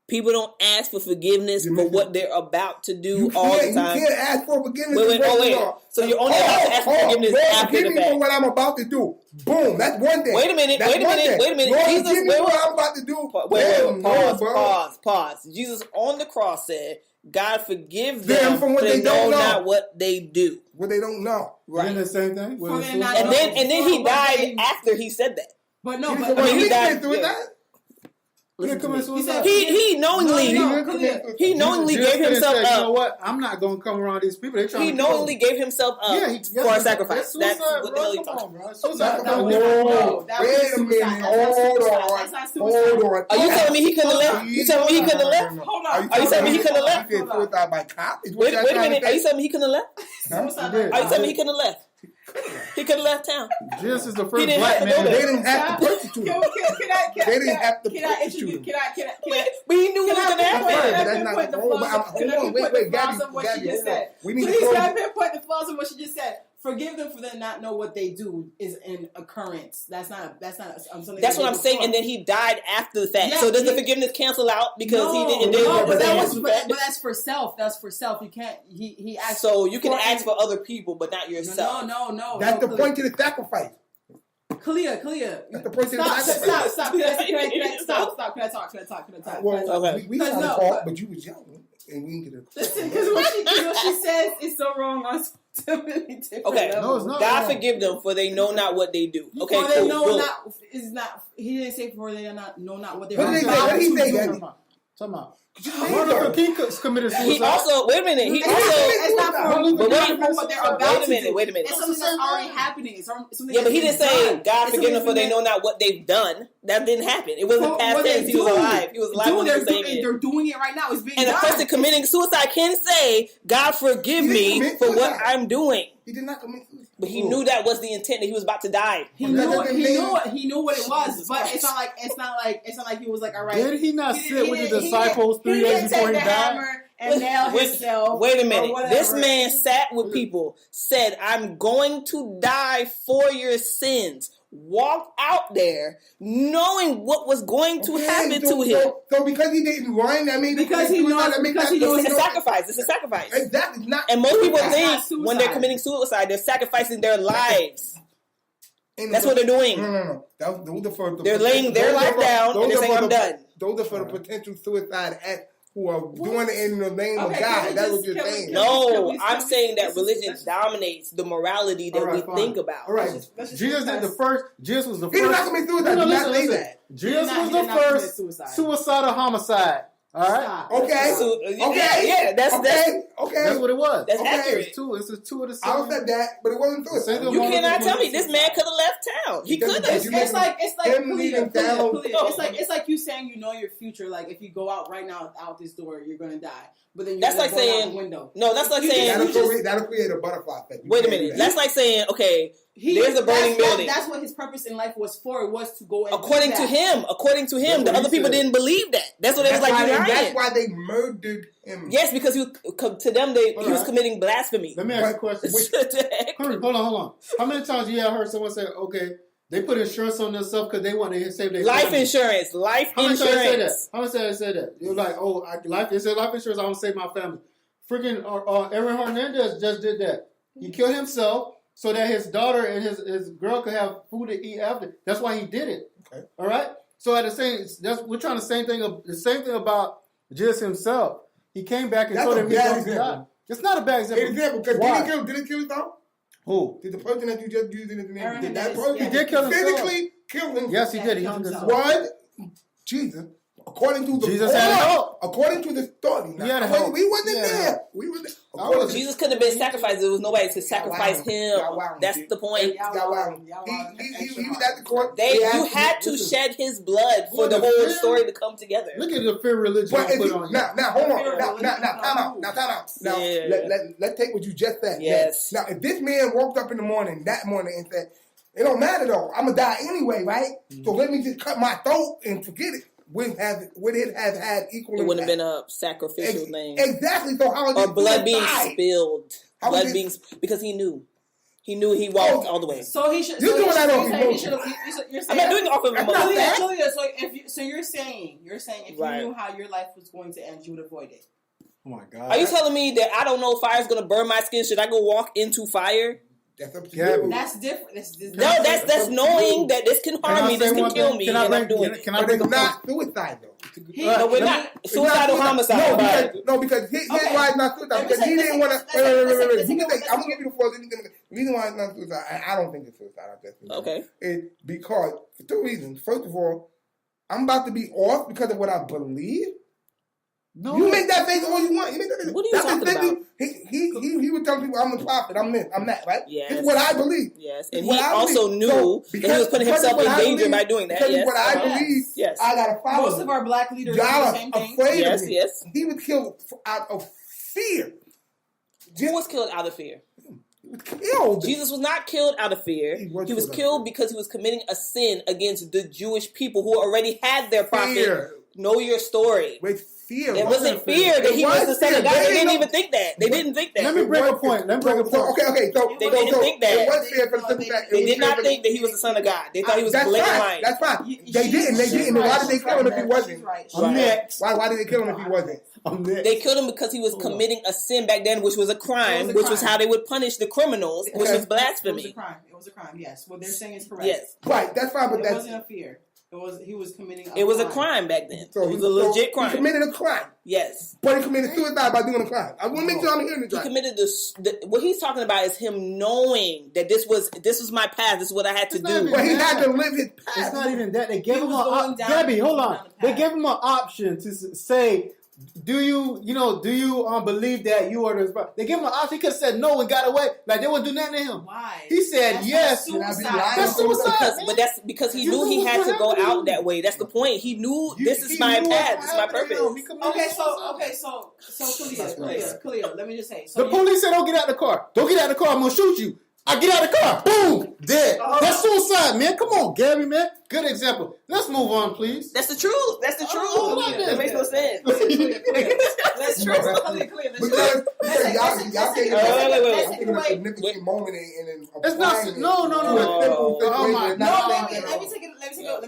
D: People don't ask for forgiveness
C: You
D: for
C: mean-
D: what they're about to do
C: You
D: all the
C: can't,
D: time.
C: you can't ask for forgiveness.
D: Wait,
C: before
D: wait.
C: you are.
D: So you're only allowed to ask for forgiveness
C: Lord,
D: after
C: forgive
D: the
C: me
D: fact.
C: for what I'm about to do. Boom, that's one thing.
D: Wait a minute,
C: That's
D: wait a
C: one
D: minute,
C: thing.
D: wait a minute.
C: Lord,
D: Jesus,
C: forgive me
D: wait,
C: for what
D: wait.
C: I'm about to do.
D: Wait,
C: Hell no, bro.
D: pause. Jesus on the cross said, God forgive
C: Them
D: them
C: from what
D: for
C: they don't know.
D: not what they do.
C: What they don't know.
F: Isn't the same thing?
E: For
F: With
E: them
F: suicide?
E: not
D: And then he
E: But
D: died
E: they-
D: after he said that.
E: But no,
C: He
E: but
C: said,
D: I mean,
C: well,
D: he
C: he
D: died-
C: didn't do
D: yeah.
C: that.
F: He didn't commit suicide.
D: He knowingly
E: No,
D: he knowingly
F: Jesus
D: gave himself
F: said, you know
D: up.
F: what? I'm not going to come around these people. They trying
D: He
F: to kill
D: knowingly
F: me.
D: gave himself up for a sacrifice. That's
F: suicide,
D: what the
F: bro.
D: hell you
F: Come
D: talking
F: on,
D: about.
F: bro. Suicide.
E: That
C: Whoa,
E: was different. No, that was
C: wait a
E: suicide.
C: minute.
E: That's not
C: Hold
E: suicide.
C: on.
E: That's not suicide.
C: Hold on.
D: Are you telling me he couldn't have left? You telling me he couldn't have left?
E: Hold on.
C: Are you telling me he
D: couldn't have left?
C: He did suicide by cop? Is what
D: Wait
C: y'all
D: a
C: trying to
D: minute. Are
C: say?
D: you telling me he couldn't have left?
E: Suicide.
F: He did.
D: Are you telling me he couldn't have left? He could have left town.
F: Jesus is the
D: He
F: first
D: didn't
F: black
D: have to
F: man.
D: go
C: They
D: there.
C: didn't have to persecute him. They didn't have to persecute him.
E: Can I
D: But he knew what was going to
C: That's right,
D: happen.
C: but that's not. Hold on, wait, Gabby,
E: what she just
C: hold on.
E: said?
C: We need to
E: Please,
C: close.
E: can I pinpoint the flaws of what she just said? Forgive them for them not know what they do is an occurrence. That's not something.
D: That's what I'm saying. And then he died after the fact.
E: Yeah,
D: so does the
E: he-
D: forgiveness cancel out because he didn't
C: No,
D: do
E: No,
D: it?
E: but
C: that
E: but that's for self. That's for self. You can't. He asked.
D: So you can ask for other people, but not yourself.
E: No.
C: That's the point to the sacrifice.
E: Kalia.
C: That's the point to the
E: Stop.
C: sacrifice.
E: Stop. Can I talk? Can I talk?
C: Well,
D: Okay.
C: we
E: Because
C: got
E: no,
C: a fault,
E: but-
C: but you was young, and we didn't get it.
E: Listen, because what she says is so wrong on so many different
D: Okay.
E: levels.
F: No, it's not.
D: God
F: wrong.
D: forgive them for they know not what they do. Okay,
E: For they
D: cool.
E: know
D: Boom.
E: not is not. He didn't say for they know not what they
C: What
E: are
C: did he say?
E: about
C: What did he
E: to
C: say,
E: do.
C: Gabby?
F: Talk about.
C: Martin
F: Martin
C: Luther
F: Luther King committed suicide.
D: He also wait a minute. He also
E: It's not for
F: But
E: it's not
D: wait-
E: for what they're about to do.
D: wait a minute.
E: It's something that's already happening. It's something.
D: Yeah, but he
E: that's
D: didn't say
E: done.
D: God
E: It's
D: forgive them
E: something
D: for they
E: that-
D: know not what they've done. That didn't happen. It wasn't
E: What
D: past
E: they
D: tense. He was
E: do.
D: alive. He was alive
E: Dude,
D: when they were saying
E: they're
D: it.
E: doing it right now. It's being
D: And a
E: done.
D: person committing suicide can say, God forgive
C: He didn't
D: me
C: commit
D: for what
C: suicide.
D: I'm doing.
C: He did not commit suicide.
D: But he knew that was the intent, that he was about to die.
E: He
C: That
E: knew
C: doesn't
E: he
C: mean-
E: knew what it was,
D: Jesus
E: but
D: Christ.
E: it's not like he was like, all right.
F: Did he not
E: He
F: sit
E: didn't-
F: with
E: he
F: the
E: didn't-
F: disciples 3
E: he
F: days
E: didn't
F: before
E: take
F: he
E: the
F: died?
E: hammer and nail himself.
D: Wait a
E: or
D: minute.
E: whatever.
D: This man sat with people, said, I'm going to die for your sins. Walked out there knowing what was going to happen to him.
C: So because he didn't run, I mean,
E: Because he knows- because he knows
D: It's a sacrifice. It's a sacrifice.
C: Exactly. Not.
D: And most people
E: That's not
D: think when they're
E: suicide.
D: committing suicide, they're sacrificing their lives.
C: And
D: That's what they're doing.
C: No. Those are for the
D: They're laying their
C: those are
D: life
C: for-
D: down and
C: those
D: they're
C: are
D: saying,
C: for
D: I'm
C: the-
D: done.
C: Those are for the potential suicide acts who are doing it in the name of
E: Okay,
C: God.
E: can we
C: That's
E: just-
C: what you're
E: can we-
C: saying.
E: can
D: No,
E: we-
D: I'm saying that
E: let's
D: religion
E: just-
D: dominates the morality that
F: All right,
D: we
F: fine.
D: think about.
F: All right.
E: let's just
F: Jesus did the
E: pass.
F: first. Jesus was the
C: He did
F: first.
C: not commit suicide.
F: No,
C: Do not
F: listen,
C: say
F: listen.
C: that.
F: Jesus
E: He
F: was
E: did
F: the
E: not commit
F: first
E: suicide.
F: suicidal homicide. All right.
E: Stop.
C: Okay.
D: So,
C: Okay.
D: yeah, that's
C: Okay.
F: That's what it was.
D: that's
C: Okay.
D: accurate.
F: It's two of the
C: I
F: same.
C: said that, but it wasn't suicide.
F: Single
D: You
F: Martin
D: cannot
F: Luther
D: tell me
F: King.
D: this man could have left town. He could
C: It's-
D: have.
E: It's like
C: Him leaving town.
E: It's like you saying you know your future. Like if you go out right now out this door, you're gonna die. But then you're
D: That's
E: gonna
D: like
E: burn out
D: saying
E: the window.
D: no. That's like
E: You
D: saying
C: That'll create a butterfly effect. You
D: wait a
C: can't do
D: minute.
C: that.
D: That's like saying okay. There's a burning building.
E: That's what his purpose in life was for. It was to go and
D: According
E: do
D: to
E: that.
D: him,
F: That's
D: the
F: what
D: other
F: he
D: people
F: said.
D: didn't believe that. That's what they was like. You
C: That's
D: lying.
C: why they murdered him.
D: Yes, because to them he was
F: Alright.
D: committing blasphemy.
F: Let me ask you a question. Hurry, hold on. How many times you have heard someone say, "Okay, they put insurance on themselves because they want to save their
D: Life
F: family."
D: insurance. Life
F: How many times they say that?
D: insurance.
F: How many times they say that? You're like, "Oh, they said life insurance. I want to save my family." Freaking Aaron Hernandez just did that. He killed himself so that his daughter and his girl could have food to eat after. That's why he did it.
C: Okay.
F: All right. So at the same, we're trying the same thing about Jesus himself. He came back and told him he was going to die. It's not a bad example.
C: Because did he kill his dog?
F: Who?
C: Did the person that you just used in his name? Did that
F: person?
C: He
F: did kill himself.
C: Physically kill himself.
F: Yes, he did. He hung himself.
C: What? Jesus. According to the
F: Jesus had help.
C: According to the story.
F: He had help.
C: We wasn't there. We were there.
D: Jesus couldn't have been sacrificed. There was nobody to sacrifice him. That's the point.
C: He was at the court.
D: You had to shed his blood for the whole story to come together.
F: Look at the fear religion put on you.
C: Now, hold on. Now, time out. Now, let's take what you just said.
D: Yes.
C: Now, if this man woke up in the morning, that morning, and said, it don't matter though, I'm going to die anyway, right? Mm-hmm. So let me just cut my throat and forget it. Would it have had equal?
D: It wouldn't have been a sacrificial thing.
C: Exactly. So how is
D: or blood being spilled? Because he knew. He knew he walked all the way.
E: So he should.
C: You're doing that off emotion.
D: I'm not doing it off of emotion.
E: Julia, so you're saying if you knew how your life was going to end, you would avoid it.
F: Oh my God!
D: Are you telling me that I don't know if fire's going to burn my skin? Should I go walk into fire?
C: That's up to you.
E: That's different.
D: That's knowing that this can harm me, this can kill me, and I'm doing it.
C: But it's not suicide though.
D: No, we're not. Suicidal homicide.
C: No, because his why it's not suicide. Because he didn't want to. Wait. I'm gonna give you the full. The reason why it's not suicide, I don't think it's suicide.
D: Okay.
C: It's because for two reasons. First of all, I'm about to be off because of what I believe. No. You make that face all you want. You make that face.
D: What are you talking about?
C: He would tell people, I'm the prophet, I'm this, I'm that, right?
D: Yes.
C: It's what I believe.
D: Yes, and he also knew that he was putting himself in danger by doing that.
C: Because what I believe, I got to follow.
E: Most of our black leaders
C: do the
E: same thing.
C: Afraid of me. Yes. He was killed out of fear.
D: Who was killed out of fear?
C: He was killed.
D: Jesus was not killed out of fear. He was killed because he was committing a sin against the Jewish people who already had their prophet. Know your story.
C: With fear.
D: It wasn't fear that he was the son of God. They didn't even think that. They didn't think that.
F: Let me break a point.
C: Okay. So
D: they didn't think that.
C: It was fear for the simple fact.
D: They did not think that he was the son of God. They thought he was blatant lying.
C: That's fine. They didn't. Why did they kill him if he wasn't?
F: I'm next.
C: Why did they kill him if he wasn't?
D: They killed him because he was committing a sin back then, which was a crime, which was how they would punish the criminals, which was blasphemy.
E: It was a crime. Yes. What they're saying is correct.
D: Yes.
C: Right. That's fine. But
E: it wasn't a fear. He was committing a crime.
D: It was a crime back then. So it was a legit crime.
C: He committed a crime.
D: Yes.
C: But he committed suicide by doing a crime. I want to make sure I'm hearing it right.
D: He committed what he's talking about is him knowing that this was my path. This is what I had to do.
C: But he had to live his path.
F: It's not even that. They gave him an Gabby, hold on. They gave him an option to say, do you believe that you are the... They gave him an option. He could have said no and got away. Like, they wouldn't do nothing to him.
E: Why?
F: He said yes.
E: That's
F: suicide.
D: But that's because he knew he had to go out that way. That's the point. He knew this is my path. This is my purpose.
E: So clear. Let me just say.
F: The police said, don't get out the car. Don't get out the car. I'm going to shoot you. I get out of the car. Boom. Dead. That's suicide, man. Come on, Gabby, man. Good example. Let's move on, please.
D: That's the truth. That makes no sense.
E: That's true.
C: Because y'all take a significant moment and
F: it's not. No.
E: Let me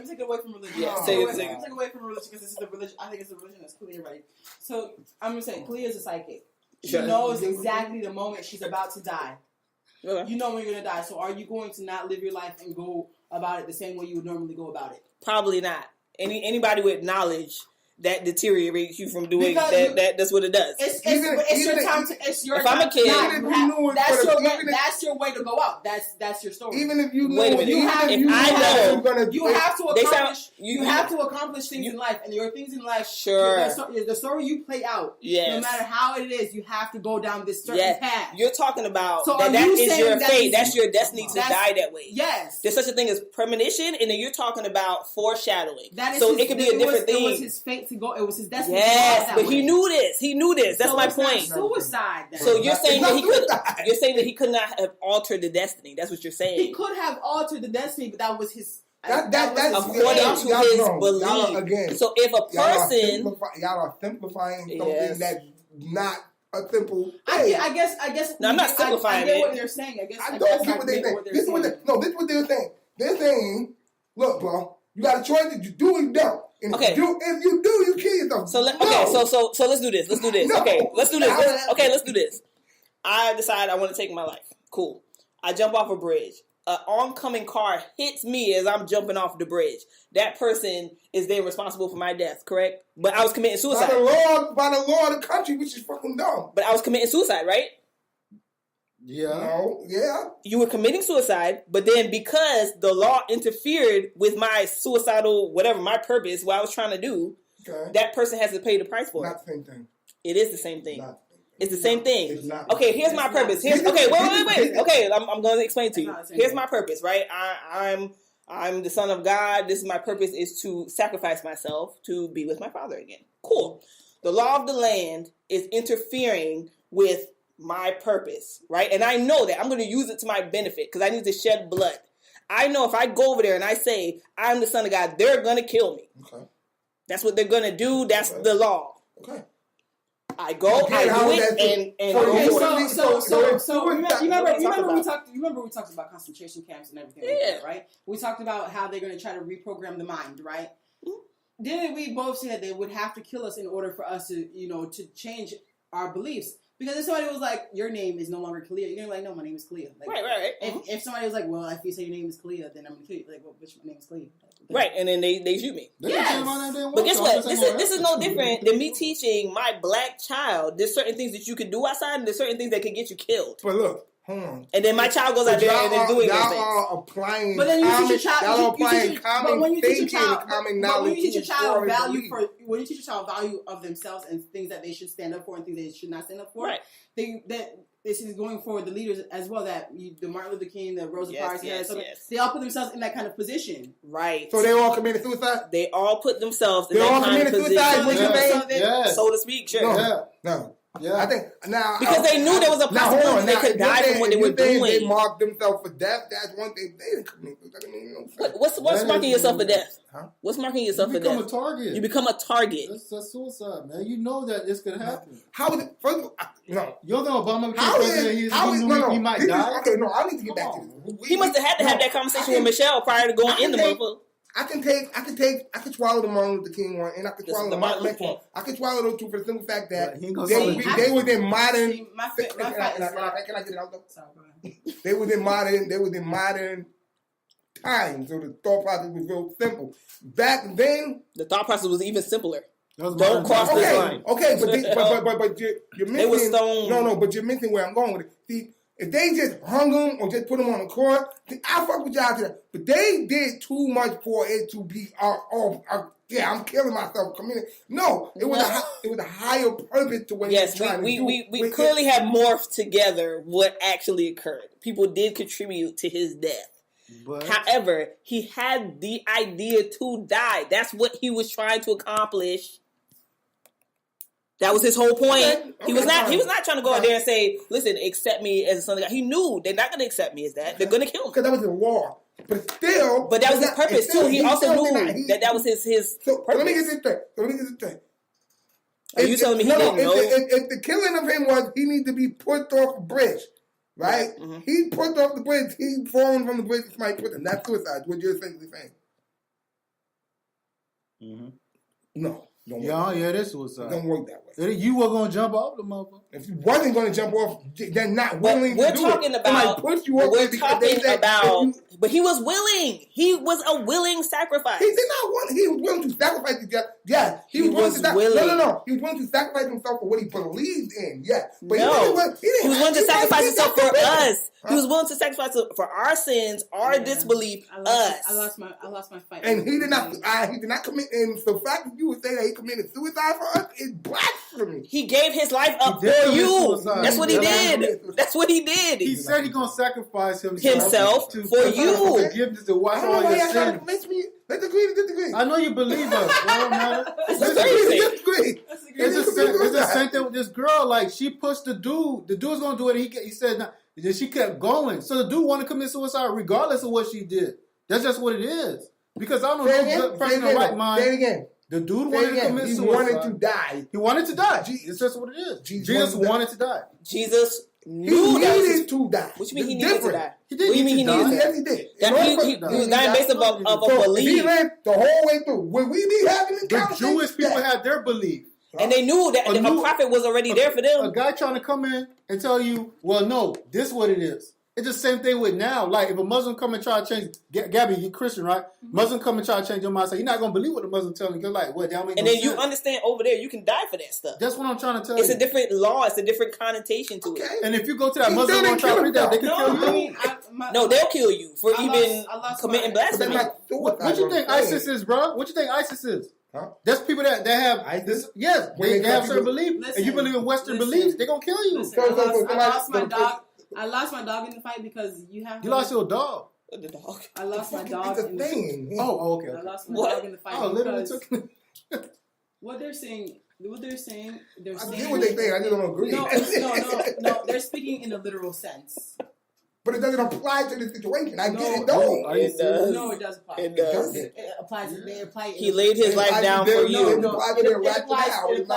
E: take it away from religion.
D: Yeah,
E: take it away from religion because this is the religion. I think it's the religion that's clear, right? So I'm gonna say, Clea is a psychic. She knows exactly the moment she's about to die.
D: Okay.
E: You know when you're going to die. So are you going to not live your life and go about it the same way you would normally go about it?
D: Probably not. Anybody with knowledge that deteriorates you from doing that. That's what it does.
E: It's your time to. It's your.
D: If I'm a kid,
E: that's your way to go out. That's your story.
C: Even if you know,
D: wait a minute. You have to
E: accomplish things in life, and your things in life.
D: Sure.
E: The story you play out.
D: Yes.
E: No matter how it is, you have to go down this certain path.
D: You're talking about that is your fate. That's your destiny to die that way.
E: Yes.
D: There's such a thing as premonition, and then you're talking about foreshadowing.
E: It
D: could be a different thing.
E: It was his fate to go. It was his destiny.
D: Yes, but he knew this. He knew this. That's my point.
E: Suicide. Then.
D: So you're saying that he could. You're saying that he could not have altered the destiny. That's what you're saying.
E: He could have altered the destiny, but that was his.
D: That's according to his belief. So if a person,
C: y'all are simplifying something that's not a simple thing.
E: I guess.
D: No, I'm not simplifying
E: it. I get what they're saying. I
C: don't get what they're saying. This is what they're saying. They're saying, look, bro, you got a choice that you do or you don't. And if you do, you kill yourself.
D: So let's do this.
C: No.
D: Okay, let's do this. Let's do this. I decide I want to take my life. Cool. I jump off a bridge. An oncoming car hits me as I'm jumping off the bridge. That person is then responsible for my death, correct? But I was committing suicide.
C: By the law of the country, which is fucking dumb.
D: But I was committing suicide, right?
F: Yeah.
C: No, yeah.
D: You were committing suicide, but then because the law interfered with my suicidal, whatever, my purpose, what I was trying to do, that person has to pay the price for it.
C: Not the same thing.
D: It is the same thing.
C: Not
D: It's the same thing.
C: It's not.
D: Okay, here's my purpose. Wait. Okay, I'm going to explain to you. Here's my purpose, right? I'm the son of God. This is my purpose, is to sacrifice myself to be with my Father again. Cool. The law of the land is interfering with my purpose, right? And I know that I'm going to use it to my benefit because I need to shed blood. I know if I go over there and I say I'm the son of God, they're going to kill me. Okay. That's what they're going to do. That's the law.
C: Okay.
D: I go, I do it, and
E: so remember we talked about concentration camps and everything like that, right? We talked about how they're going to try to reprogram the mind, right? Mm-hmm. Didn't we both say that they would have to kill us in order for us to, to change our beliefs? Because if somebody was like, your name is no longer Kalia, you're going to be like, no, my name is Kalia. Like,
D: right.
E: If somebody was like, well, if you say your name is Kalia, then I'm going to kill you. Like, well, which my name is Kalia.
D: Right, and then they shoot me.
E: Yes.
D: But guess what? This is no different than me teaching my black child there's certain things that you can do outside and there's certain things that can get you killed.
C: But look, hold on.
D: And then my child goes out there and is doing those things.
C: Y'all are applying
E: but then you teach your child,
C: when you teach your child value of themselves and things that they should stand up for and things they should not stand up for, right? This is going for the leaders as well, that the Martin Luther King, the Rosa Parks, they all put themselves in that kind of position.
D: Right.
C: So they all committed suicide?
D: They all put themselves in that kind of position.
C: Yes.
D: So to speak, sure.
C: No. Yeah. I think now
D: because they knew there was a possibility they could die from what they were doing.
C: They marked themselves for death. That's one thing they didn't commit.
D: What's marking yourself for death? Huh? What's marking yourself for death?
F: You become a target.
D: You become a target.
F: That's suicide, man. You know that this could happen.
C: How is it? First of all, no.
F: You don't know Obama became president. He might die.
C: Okay, no. I need to get back to this.
D: He must have had to have that conversation with Michelle prior to going in the motherfucker.
C: I can swallow the Martin Luther King one, and I can swallow the Martin Luther one. I can swallow those two for the simple fact that they were in modern. Can I get it out though? They was in modern times, so the thought process was real simple. Back then,
D: the thought process was even simpler. Don't cross this line.
C: Okay, but you're missing.
D: They were stoned.
C: No, but you're missing where I'm going with it. See, if they just hung him or just put him on the court, I fuck with y'all to that. But they did too much for it to be I'm killing myself. No, it was a higher purpose to what he was trying to do.
D: We clearly have morphed together what actually occurred. People did contribute to his death. But, however, he had the idea to die. That's what he was trying to accomplish. That was his whole point. Okay. He was not trying to go out there and say, listen, accept me as a son of God. He knew they're not going to accept me as that. They're going to kill him.
C: Because that was the war. But still...
D: But that was his purpose, too. He also knew that was his purpose.
C: So let me get this straight.
D: Are you telling me he didn't know?
C: If the killing of him was, he needs to be put off a bridge, right? Mm-hmm. He put off the bridge. He fallen from the bridge. Somebody put him. That's suicide, what you're essentially saying. Mm-hmm. No.
F: It is suicide.
C: It don't work that way.
F: You were going to jump off the motherfucker.
C: If you wasn't going to jump off, then not willing to do it.
D: We're talking about... But he was willing. He was a willing sacrifice.
C: He did not want... He was willing to sacrifice himself. Yeah. He was willing. No. He was willing to sacrifice himself for what he believed in. Yeah. But
D: he was willing to sacrifice himself for us. He was willing to sacrifice for our sins, our disbelief, us.
E: I lost my fight.
C: And he did not commit... And the fact that you would say that he committed suicide for us is blasphemy.
D: He gave his life up for you. That's what he did. That's what he did.
F: He said he's going to sacrifice
D: himself for you.
F: Forgiveness to wash all your sins.
C: Let's agree to disagree.
F: I know you believe us.
C: Disagree.
F: It's the same thing with this girl. Like, she pushed the dude. The dude's going to do it. And he said, no. Then she kept going. So the dude wanted to commit suicide regardless of what she did. That's just what it is. Because I don't know the person in the right mind.
C: Say it again.
F: The dude wanted to commit suicide.
C: He wanted to die.
F: He wanted to die. It's just what it is. Jesus wanted to die.
D: Jesus
C: knew he needed to die.
D: What you mean he needed to die?
F: He didn't need to die.
C: Yes, he did.
D: He was dying based of a belief.
C: He lived the whole way through. Would we be having this conversation?
F: The Jewish people had their belief.
D: And they knew that a prophet was already there for them.
F: A guy trying to come in and tell you, well, no, this is what it is. It's the same thing with now. Like if a Muslim come and try to change, Gabby, you Christian, right? Muslim come and try to change your mind. So you're not gonna believe what the Muslim telling you. You're like, what? That
D: and then you understand over there, you can die for that stuff.
F: That's what I'm trying to tell you.
D: It's a different law. It's a different connotation to it.
F: And if you go to that Muslim and try to read that, they can kill you.
E: I mean,
D: no, they'll kill you for even committing blasphemy.
F: What you think ISIS is, bro? What you think ISIS is?
C: Huh?
F: That's people that have
C: ISIS.
F: Yes, they have certain beliefs, and you believe in Western beliefs, they're gonna kill you.
E: I lost my dog in the fight because you
F: lost your dog.
D: The dog.
E: I lost my dog in the
C: fight.
F: Oh, okay.
E: I lost my dog in the fight.
F: Oh, literally took.
E: What they're saying. I
C: get what they say. I just don't agree.
E: No. They're speaking in a literal sense.
C: But it doesn't apply to the situation. I get it, though.
D: It does.
E: No, it does apply.
D: It does.
E: It applies. They apply.
D: He laid his life down for you.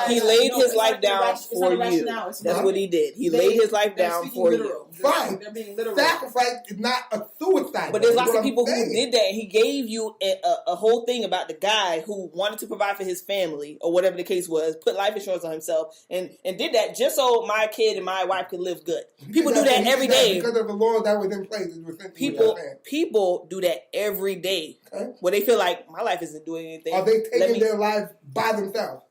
D: He laid his life down for you. That's what he did. He laid his life down for you.
C: Fine.
E: They're being literal.
C: Sacrifice is not a suicide.
D: But there's lots of people who did that. And he gave you a whole thing about the guy who wanted to provide for his family or whatever the case was, put life insurance on himself, and did that just so my kid and my wife could live good. People do that every day.
C: Because of the law that was in place.
D: People do that every day.
C: Okay.
D: Where they feel like my life isn't doing anything.
C: Are they taking their life by themselves?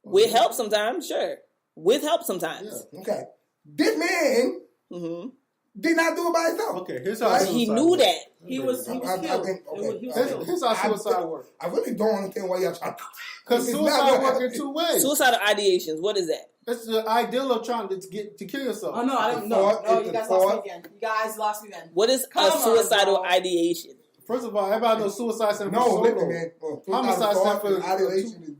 D: With help sometimes, sure. With help sometimes.
C: Yeah. Okay. This man did not do it by himself.
F: Okay, here's how
D: he knew that.
E: He was killed.
F: Here's how suicide works.
C: I really don't understand why y'all trying to.
F: Because suicide works in two ways.
D: Suicidal ideations, what is that?
F: It's the ideal of trying to kill yourself.
E: Oh no, I don't know. No, you guys lost me again. You guys lost me again.
D: What is a suicidal ideation?
F: First of all, everybody knows suicide stands for
C: solo. Man.
F: Homicide stands for
C: ideation.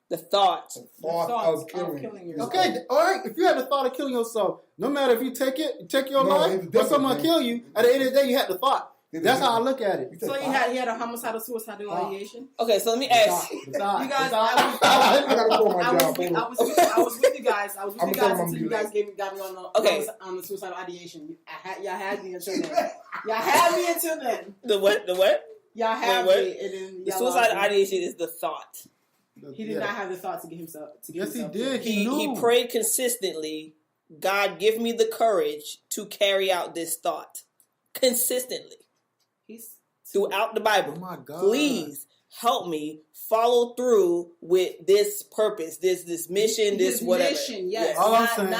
D: The thought
C: of killing yourself.
F: Okay, all right. If you have the thought of killing yourself, no matter if you take your life or someone kill you, at the end of the day, you had the thought. That's how I look at it.
E: So he had a homicidal suicidal ideation.
D: Okay, so let me ask
E: you guys. I was with you guys. Until you guys got me on the suicidal ideation. Y'all had me until then. Y'all had me until then.
D: The what?
E: Y'all had me. And then
D: the suicidal ideation is the thought.
E: He did not have the thought to get himself.
F: Yes, he did.
D: He prayed consistently. God, give me the courage to carry out this thought consistently. Throughout the Bible.
F: Oh my God.
D: Please help me follow through with this purpose, this mission, this whatever.
E: Mission, yes.
F: All I'm saying,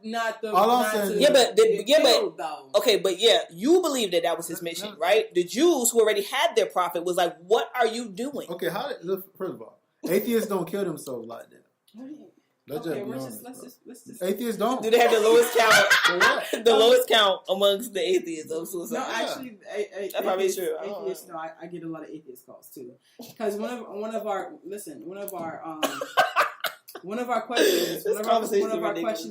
E: not the.
F: All I'm saying,
D: okay, but you believe that was his mission, right? The Jews who already had their prophet was like, "What are you doing?"
F: Okay, first of all, atheists don't kill themselves like that. Let's just atheists don't.
D: Do they have the lowest count? The lowest count amongst the atheists of suicide.
E: No, actually,
D: that's probably true.
E: Atheists, no, I get a lot of atheist calls too. Because one of our questions,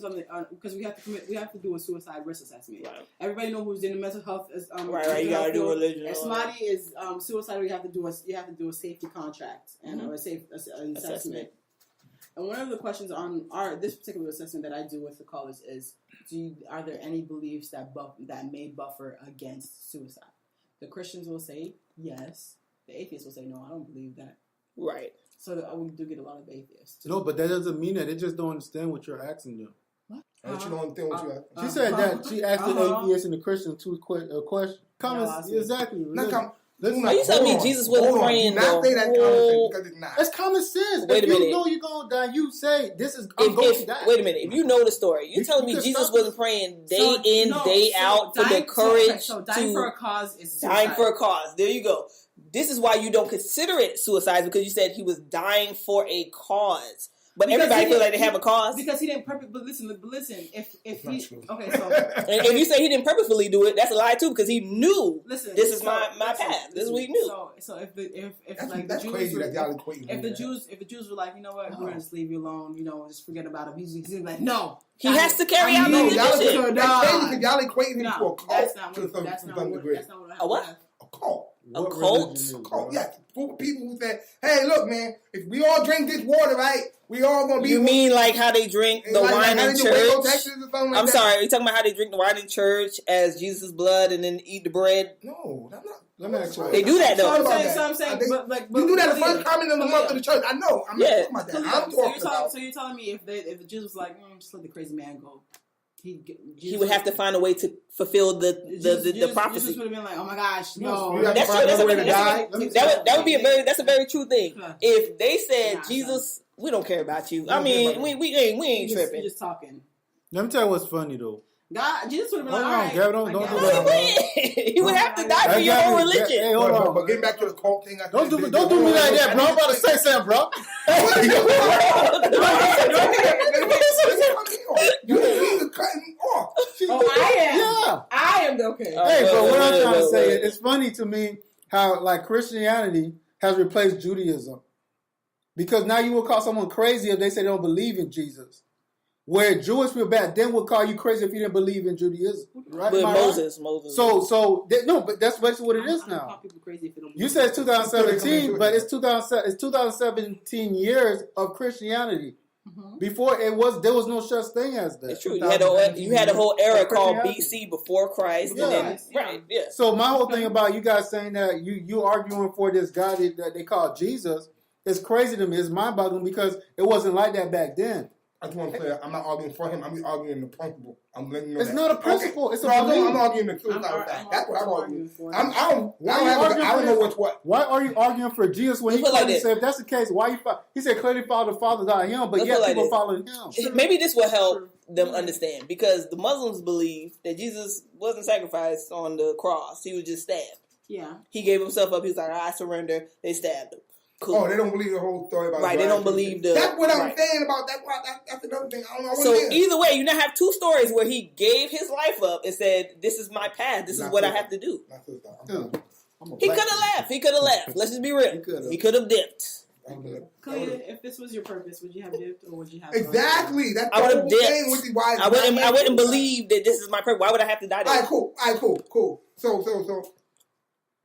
E: on the because we have to do a suicide risk assessment. Right. Everybody know who's in the mental health
D: right. You gotta do religion.
E: If somebody is suicidal, you have to do a safety contract and or a safe assessment. And one of the questions on this particular assessment that I do with the college is, are there any beliefs that may buffer against suicide? The Christians will say yes. The atheists will say no. I don't believe that.
D: Right.
E: So we do get a lot of atheists.
F: No, but that doesn't mean that. They just don't understand what you're asking them.
E: What?
C: You don't understand what you're asking.
F: She said that she asked the atheist and the Christian two questions. Exactly.
D: Are you telling me Jesus wasn't praying?
C: Not say that common sense because it's not.
F: That's common sense.
D: Wait a minute.
F: You know you're going to die, you say, I'm going to die.
D: Wait a minute. If you know the story, you're telling me Jesus wasn't praying day in, day out for the courage
E: to... dying for a cause is suicide.
D: Dying for a cause. There you go. This is why you don't consider it suicide, because you said he was dying for a cause. But because everybody feels like they have a cause.
E: Because he didn't purposely. But listen. If he okay, so
D: and if you say he didn't purposefully do it, that's a lie too. Because he knew. This is my path. This is what he knew.
E: So if like
C: that's
E: the Jews
C: crazy
E: were,
C: that y'all equating.
E: If the Jews were like, you know what, we're gonna just leave you alone. You know, just forget about him. He's like, no.
D: He has to carry out the mission.
C: That's crazy because y'all equating him to a cult.
E: That's not what I
D: A what?
C: A cult.
D: A cult?
C: Yes. People who say, hey, look, man, if we all drink this water, right, we all going to be...
D: You mean like how they drink the wine in church? I'm sorry, are you talking about how they drink the wine in church as Jesus' blood and then eat the bread?
C: No, that's not...
F: Let me ask you.
D: They do that, though.
E: I'm saying,
C: you do that the first coming in the month of the church. I know. I'm not talking about that. I'm talking about...
E: So you're telling me if the Jews was like, just let the crazy man go. he
D: would have to find a way to fulfill the prophecy.
E: Jesus would have been like, oh my gosh, no.
D: That's true. That would be that's a very true thing. If they said Jesus, we don't care about you. I mean, we ain't tripping.
E: You're just talking.
F: Let me tell you what's funny though.
E: God, Jesus would have been like, all right.
F: Gavin, don't do that.
D: He would have to die for your own religion.
F: Hey, hold on.
C: But getting back to the cult thing,
F: Don't do me like that, bro. I'm about to say something, bro.
C: You cutting me off.
E: I am.
F: Yeah.
E: I am okay.
F: Hey, but what I'm trying to say is, it's funny to me how like Christianity has replaced Judaism, because now you will call someone crazy if they say they don't believe in Jesus. Where Jewish people back then would call you crazy if you didn't believe in Judaism, right?
D: But Moses.
F: No, but that's basically what it is now. You said it's 2017, but it's 2017 years of Christianity. Mm-hmm. Before there was no such thing as that.
D: It's true. You had a whole era called BC before Christ.
F: Yeah.
D: And then, right. Yeah.
F: So my whole thing about you guys saying that you arguing for this guy that they call Jesus is crazy to me. It's mind-boggling because it wasn't like that back then.
C: I just want to say I'm not arguing for him. I'm arguing the principle. I'm letting you know
F: it's not a principle. Okay. It's a
C: belief. I'm arguing the truth out of fact. That's what I'm arguing for. I don't know what's what.
F: Why are you arguing for Jesus when he clearly said if that's the case? Why he said clearly follow the Father, not him, but yet people following him.
D: Maybe this will help them understand, because the Muslims believe that Jesus wasn't sacrificed on the cross; he was just stabbed.
E: Yeah,
D: he gave himself up. He was like, "I surrender." They stabbed him. Cool.
C: Oh, they don't believe the whole story about
D: right. They don't believe the.
C: That's what I'm saying about that. That's another thing. I don't know.
D: So either way, you now have two stories where he gave his life up and said, "This is my path. This is what I have to do." He could have left. Let's just be real. He could have dipped.
E: Khalid, if this was your purpose, would you have dipped or would you have?
C: Exactly. That's
D: I would have dipped. I wouldn't believe that this is my purpose. Why would I have to die?
C: All right, cool. So.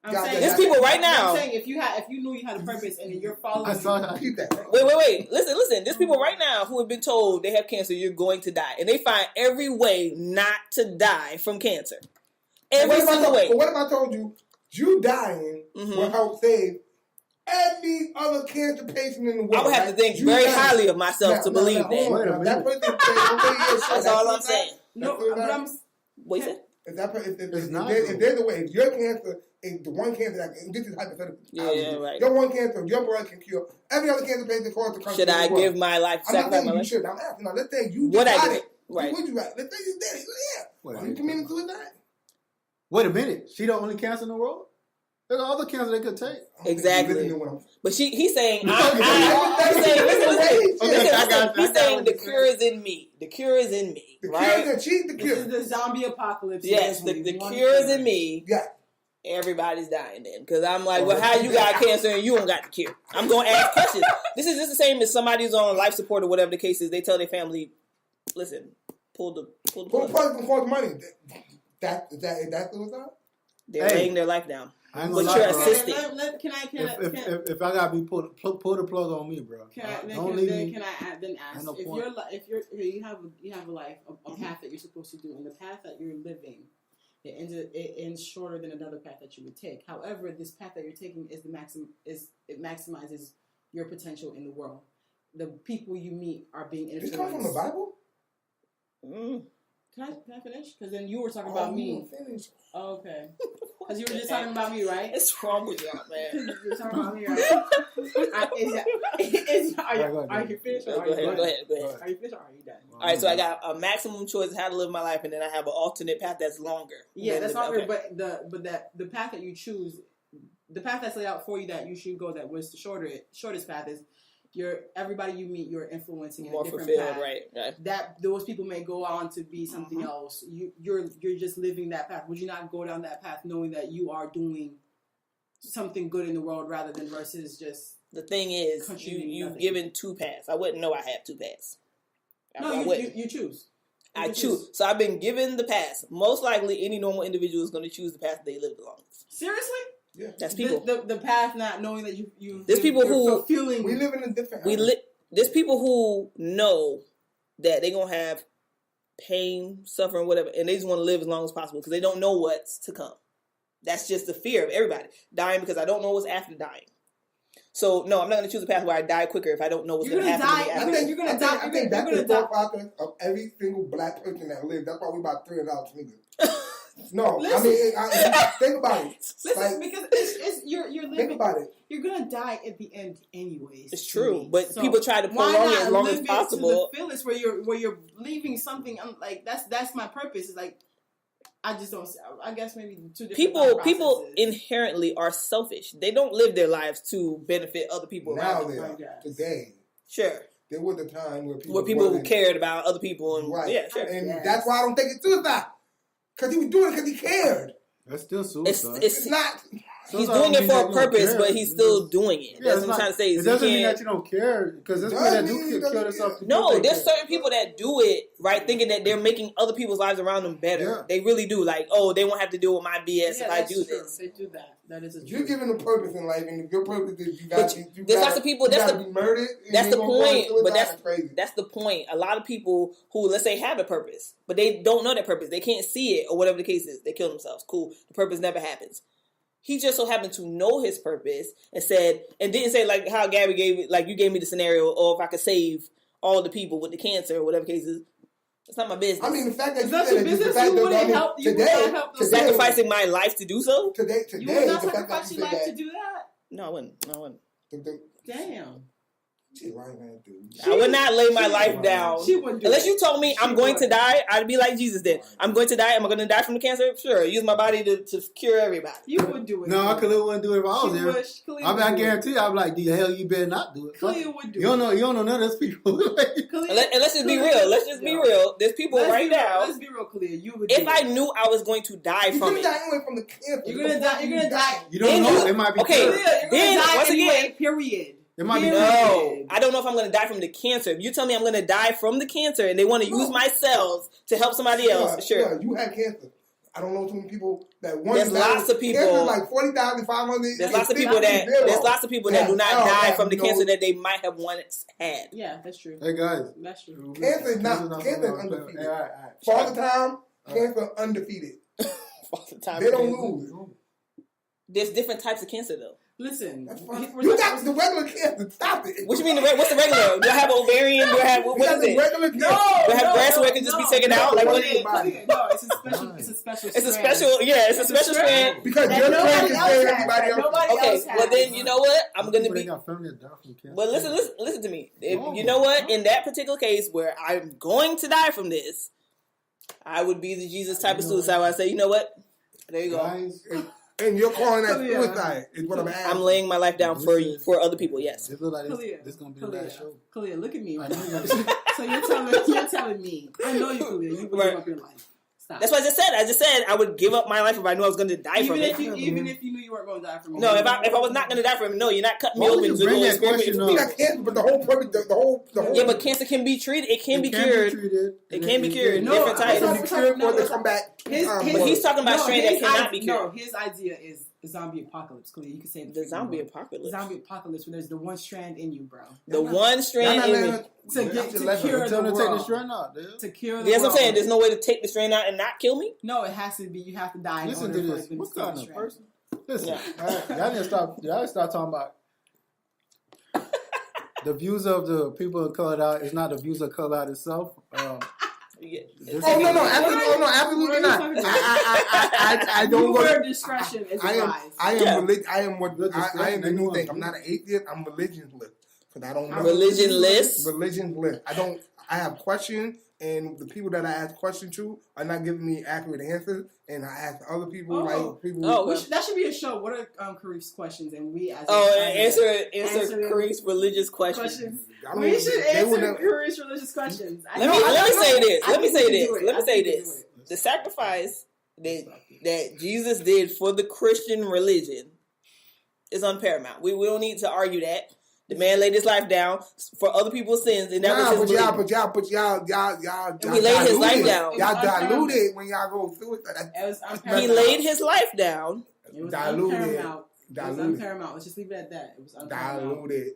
D: There's people right now.
E: I'm saying if you knew you had a purpose and you're following.
C: I saw that.
D: Wait. Listen. There's people right now who have been told they have cancer. You're going to die, and they find every way not to die from cancer. Every single way.
C: But what if I told you dying will help save every other cancer patient in the world?
D: I would have to think very highly of myself to believe that. That's all I'm saying.
E: No, but I'm.
D: What you said?
C: If there's a way, if your cancer is the one cancer that, this is hypothetical.
D: Yeah, right.
C: Your one cancer, your blood can cure every other cancer patient across the country.
D: Should I give my life?
C: I'm not saying you should. I'm asking. Now, let's say you
D: got
C: it.
D: Right.
C: Would you got it? Let's say you did it. Yeah. Are you committing suicide?
F: Wait a minute. She the only cancer in the world? There's other cancer they could take.
D: Exactly. But he's saying, he's saying the cure is in me. The cure is in me.
C: The
D: right?
C: cure is the cure.
E: This is the zombie apocalypse.
D: Yes, the cure is in me.
C: Yeah.
D: Everybody's dying then. Because I'm like, well, how you got cancer and you don't got the cure? I'm going to ask questions. This is just the same as somebody's on life support or whatever the case is. They tell their family, listen, pull the
C: plug. Pull the money. That's suicide?
D: They're laying their life down.
F: But
D: you're assisting.
F: If I gotta be pull the plug on me, bro. Don't leave me.
E: Can I then ask if you have a life, a path that you're supposed to do, and the path that you're living, it ends shorter than another path that you would take. However, this path that you're taking it maximizes your potential in the world. The people you meet are being influenced.
C: This comes from the Bible?
E: Can I finish? Because then you were talking about me.
C: Finish.
E: Oh, okay. Because you were just talking about me, right?
D: What's wrong with y'all, man?
E: You were talking about me, right? Are you finished? Go ahead. Are you finished or are you done?
D: All right, so I got a maximum choice of how to live my life, and then I have an alternate path that's longer.
E: Yeah, that's longer, okay. but the path that you choose, the path that's laid out for you that you should go, that was the shortest path is. Everybody you meet, you're influencing
D: more
E: a different
D: fulfilled,
E: path.
D: right?
E: That those people may go on to be something else. You're just living that path. Would you not go down that path knowing that you are doing something good in the world rather than versus just
D: the thing is you've given two paths. I wouldn't know I had two paths.
E: You choose.
D: I choose. So I've been given the path. Most likely, any normal individual is going to choose the path they live the longest.
E: Seriously?
C: Yeah.
D: That's people.
E: The path, not knowing that you.
D: There's people who
E: feeling.
C: We live in a different.
D: There's people who know that they're gonna have pain, suffering, whatever, and they just want to live as long as possible because they don't know what's to come. That's just the fear of everybody dying because I don't know what's after dying. So no, I'm not going to choose a path where I die quicker if I don't know what's going to happen to me.
C: I think that's the thought process of every single black person that lives. That's why we about $300 niggas. No, I think about it.
E: Listen, because it's you're living.
C: Think about it.
E: You're gonna die at the end, anyways.
D: It's true, but people try to prolong it as long as possible.
E: To the fullest, where you're leaving something. Like that's my purpose. It's like I just don't. I guess maybe two different
D: people inherently are selfish. They don't live their lives to benefit other people around them.
C: Today,
D: sure.
C: There was a time where
D: people cared about other people, and yeah, sure.
C: And that's why I don't think it's suicide. Because he was doing it because he cared.
F: That's still suicide.
C: It's not.
D: He's doing it for a purpose, but he's still doing it.
F: Yeah,
D: that's what I'm trying to say.
F: It doesn't mean that you don't care, because there's people that do kill themselves.
D: No, there's certain people that do it, right, thinking that they're making other people's lives around them better. Yeah. They really do. Like, oh, they won't have to deal with my BS if I do this.
E: They do that. That is a truth.
C: You're given a purpose in life, and if your purpose is you got
D: lots of people. That's the
C: be murdered.
D: That's the point. But that's the point. A lot of people who, let's say, have a purpose, but they don't know that purpose. They can't see it, or whatever the case is. They kill themselves. Cool. The purpose never happens. He just so happened to know his purpose and didn't say like how Gabby gave it, like you gave me the scenario, or if I could save all the people with the cancer or whatever case is. It's not my business.
C: I mean, the fact that
E: it's not your business. You wouldn't help. You would not help.
D: Sacrificing my life to do so.
C: Today,
E: you would not sacrifice your life to do that.
D: No, I wouldn't.
E: Damn.
D: I would not lay my life down. Unless you told me I'm going to die, I'd be like Jesus did. I'm going to die. Am I going to die from the cancer? Sure. Use my body to cure everybody.
E: You would do it.
F: No, Khalil wouldn't do it if I was there. I guarantee you, I'd be like, the hell you better not do it.
E: Khalil would do it.
F: You don't know none of those people.
D: And let's just be real. Let's just be real. There's people right now.
E: Let's be real, Khalil. You would.
D: If I knew I was going to die from it,
C: from the cancer.
E: You're gonna die. You're gonna die.
F: You don't know. It might be.
D: Okay.
E: Then once again, period.
F: It might be
D: no. I don't know if I'm going to die from the cancer. If you tell me I'm going to die from the cancer and they want to use my cells to help somebody else, sure.
C: Yeah, you had cancer. I don't know too many people that want.
D: There's lots of people.
C: Cancer like 40,500.
D: There's lots of people that. There's lots of people that do not die from the cancer that they might have once had.
E: Yeah, that's true.
F: Hey guys,
E: that's true.
C: Cancer is undefeated. All right. Father time, cancer undefeated.
D: Father time.
C: They don't lose.
D: There's different types of cancer though.
E: Listen,
C: you got the regular cancer. Stop it.
D: What you mean? What's the regular? Do I have ovarian? Do I have what is it?
C: Regular
D: do I have breast where it can just be taken out? Like what is it?
E: No, it's a special. It's a special.
D: It's a special. Yeah, it's a special strand.
C: Because nobody else.
D: Okay, well then you know what? I'm gonna be. But listen to me. You know what? In that particular case where I'm going to die from this, I would be the Jesus type of suicide. Where I say, you know what? There you go.
C: And you're calling that suicide is what I'm asking.
D: I'm laying my life down for other people, yes.
F: This looks like this is going to be the last show.
E: Khalil, look at me. Right? So you're telling me. I know you, Khalil. You would give up your life. Stop.
D: That's what I just said. I just said I would give up my life if I knew I was going to die from it.
E: Even if you knew you weren't going to die from it.
D: No, if I was not going to die from it, no, you're not cutting me open.
C: Bring that question up. Cancer, but the whole purpose, the whole.
D: Yeah, but cancer can be treated. It can be cured. It can be cured. Different types.
C: It can be cured or they come back.
D: But he's talking about strain that cannot be cured.
E: No, his idea is the zombie apocalypse. Clearly, you could say
D: the zombie apocalypse.
E: The zombie apocalypse, where there's the one strand in you, bro.
D: The one strand in me.
E: To cure the world.
F: Take the strand out, dude.
E: To cure the world.
D: Yes, I'm saying there's no way to take the strand out and not kill me.
E: No, it has to be. You have to die.
F: Listen to this. What kind of person? Listen, y'all need to stop. Y'all need to start talking about the views of the people of color out. It's not the views of color out itself.
C: Absolutely not. I don't
E: go. Your discretion is advised.
C: I am the new thing. I'm not an atheist. I'm religionless. Because I don't know. Religionless. I have questions, and the people that I ask questions to are not giving me accurate answers. And I ask other people,
E: that should be a show. What are Karif's questions? And we
D: answer Karif's religious questions.
E: We should answer Karif's religious questions.
D: Let me say this. The sacrifice that Jesus did for the Christian religion is unparamount. We don't need to argue that. The man laid his life down for other people's sins, and that was his religion.
C: But y'all
D: he laid his life down.
C: Y'all diluted when y'all go through it.
D: He laid his life down.
E: It was diluted. It was unparamount. Let's just leave it at that. It was
C: diluted.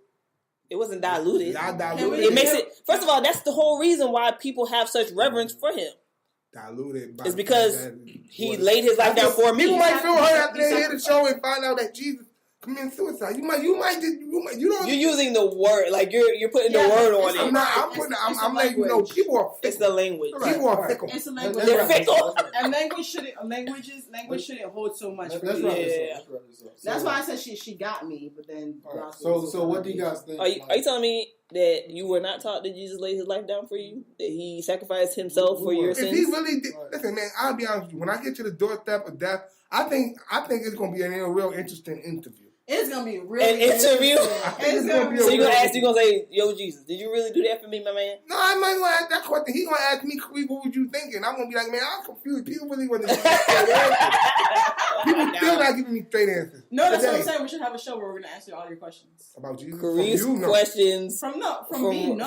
D: It wasn't diluted.
C: Diluted.
D: It makes it. First of all, that's the whole reason why people have such reverence for him.
C: Diluted.
D: It's because he laid his life down for me.
C: People might feel hurt after they hear the show and find out that Jesus committing suicide. You don't.
D: You're using the word like you're putting the word on it.
C: I'm letting you know people are fickle.
D: It's the language.
C: People are fickle.
E: It's a language.
D: They're fickle.
E: And language shouldn't hold so much. That's why I said she got me, but then.
F: Right. So what do you guys think?
D: Are you telling me that you were not taught that Jesus laid his life down for you? That he sacrificed himself for your sins?
C: If he really did, listen, man, I'll be honest with you. When I get to the doorstep of death, I think it's gonna be a real interesting interview.
E: It's gonna be a real
D: interview. So you gonna say, "Yo, Jesus, did you really do that for me, my man?"
C: No, I might gonna ask that question. He gonna ask me, "What was you thinking?" I'm gonna be like, "Man, I'm confused. People really want to." People still not giving me straight answers.
E: No, that's what I'm saying. We should have a show where we're gonna answer all your questions
C: about Jesus.
D: Kareem's questions
E: from
C: you.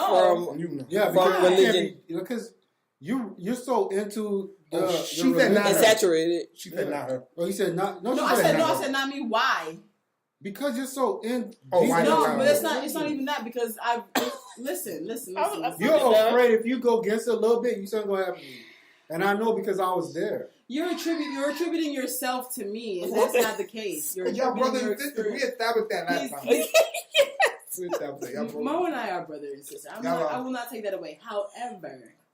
F: Yeah,
D: from religion.
F: Because you're so into
C: she said not
D: saturated.
C: She said not her.
F: Oh, you said not. No,
E: I said not me. Why?
F: Because you're so in.
E: But it's not even that. Because listen.
F: You're afraid if you go against it a little bit, something gonna happen to you. And I know because I was there.
E: You're attributing yourself to me, and that's not the case. You're
C: your brother and sister. We established that last time.
E: Mo and I are brother and sister. I will not take that away.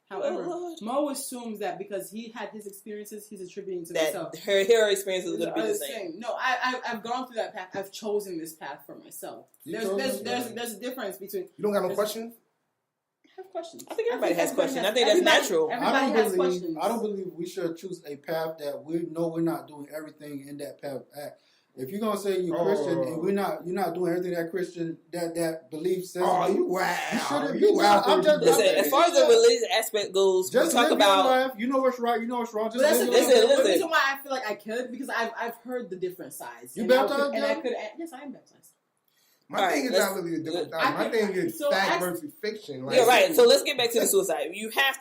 E: However, Mo assumes that because he had his experiences, he's attributing to himself.
D: Her experiences are going to be the same.
E: No, I've gone through that path. I've chosen this path for myself. There's a difference between.
C: You don't got no questions?
E: I have questions.
D: I think everybody has questions. I think that's natural.
E: Everybody has questions.
F: I don't believe we should choose a path that we know we're not doing everything in that path at. If you're gonna say you're Christian and you're not doing everything that Christian that belief says.
C: Oh, you wow!
F: You shouldn't be.
D: Listen, as far as the religious aspect goes,
F: just
D: talk about.
F: Life. You know what's right. You know what's wrong. Just
E: listen. The reason why I feel like I could because I've heard the different sides.
F: You baptized?
E: Yes, I am baptized.
C: My thing is not really a different time. My thing is fact versus fiction.
D: Yeah, right. So let's get back to the suicide. You have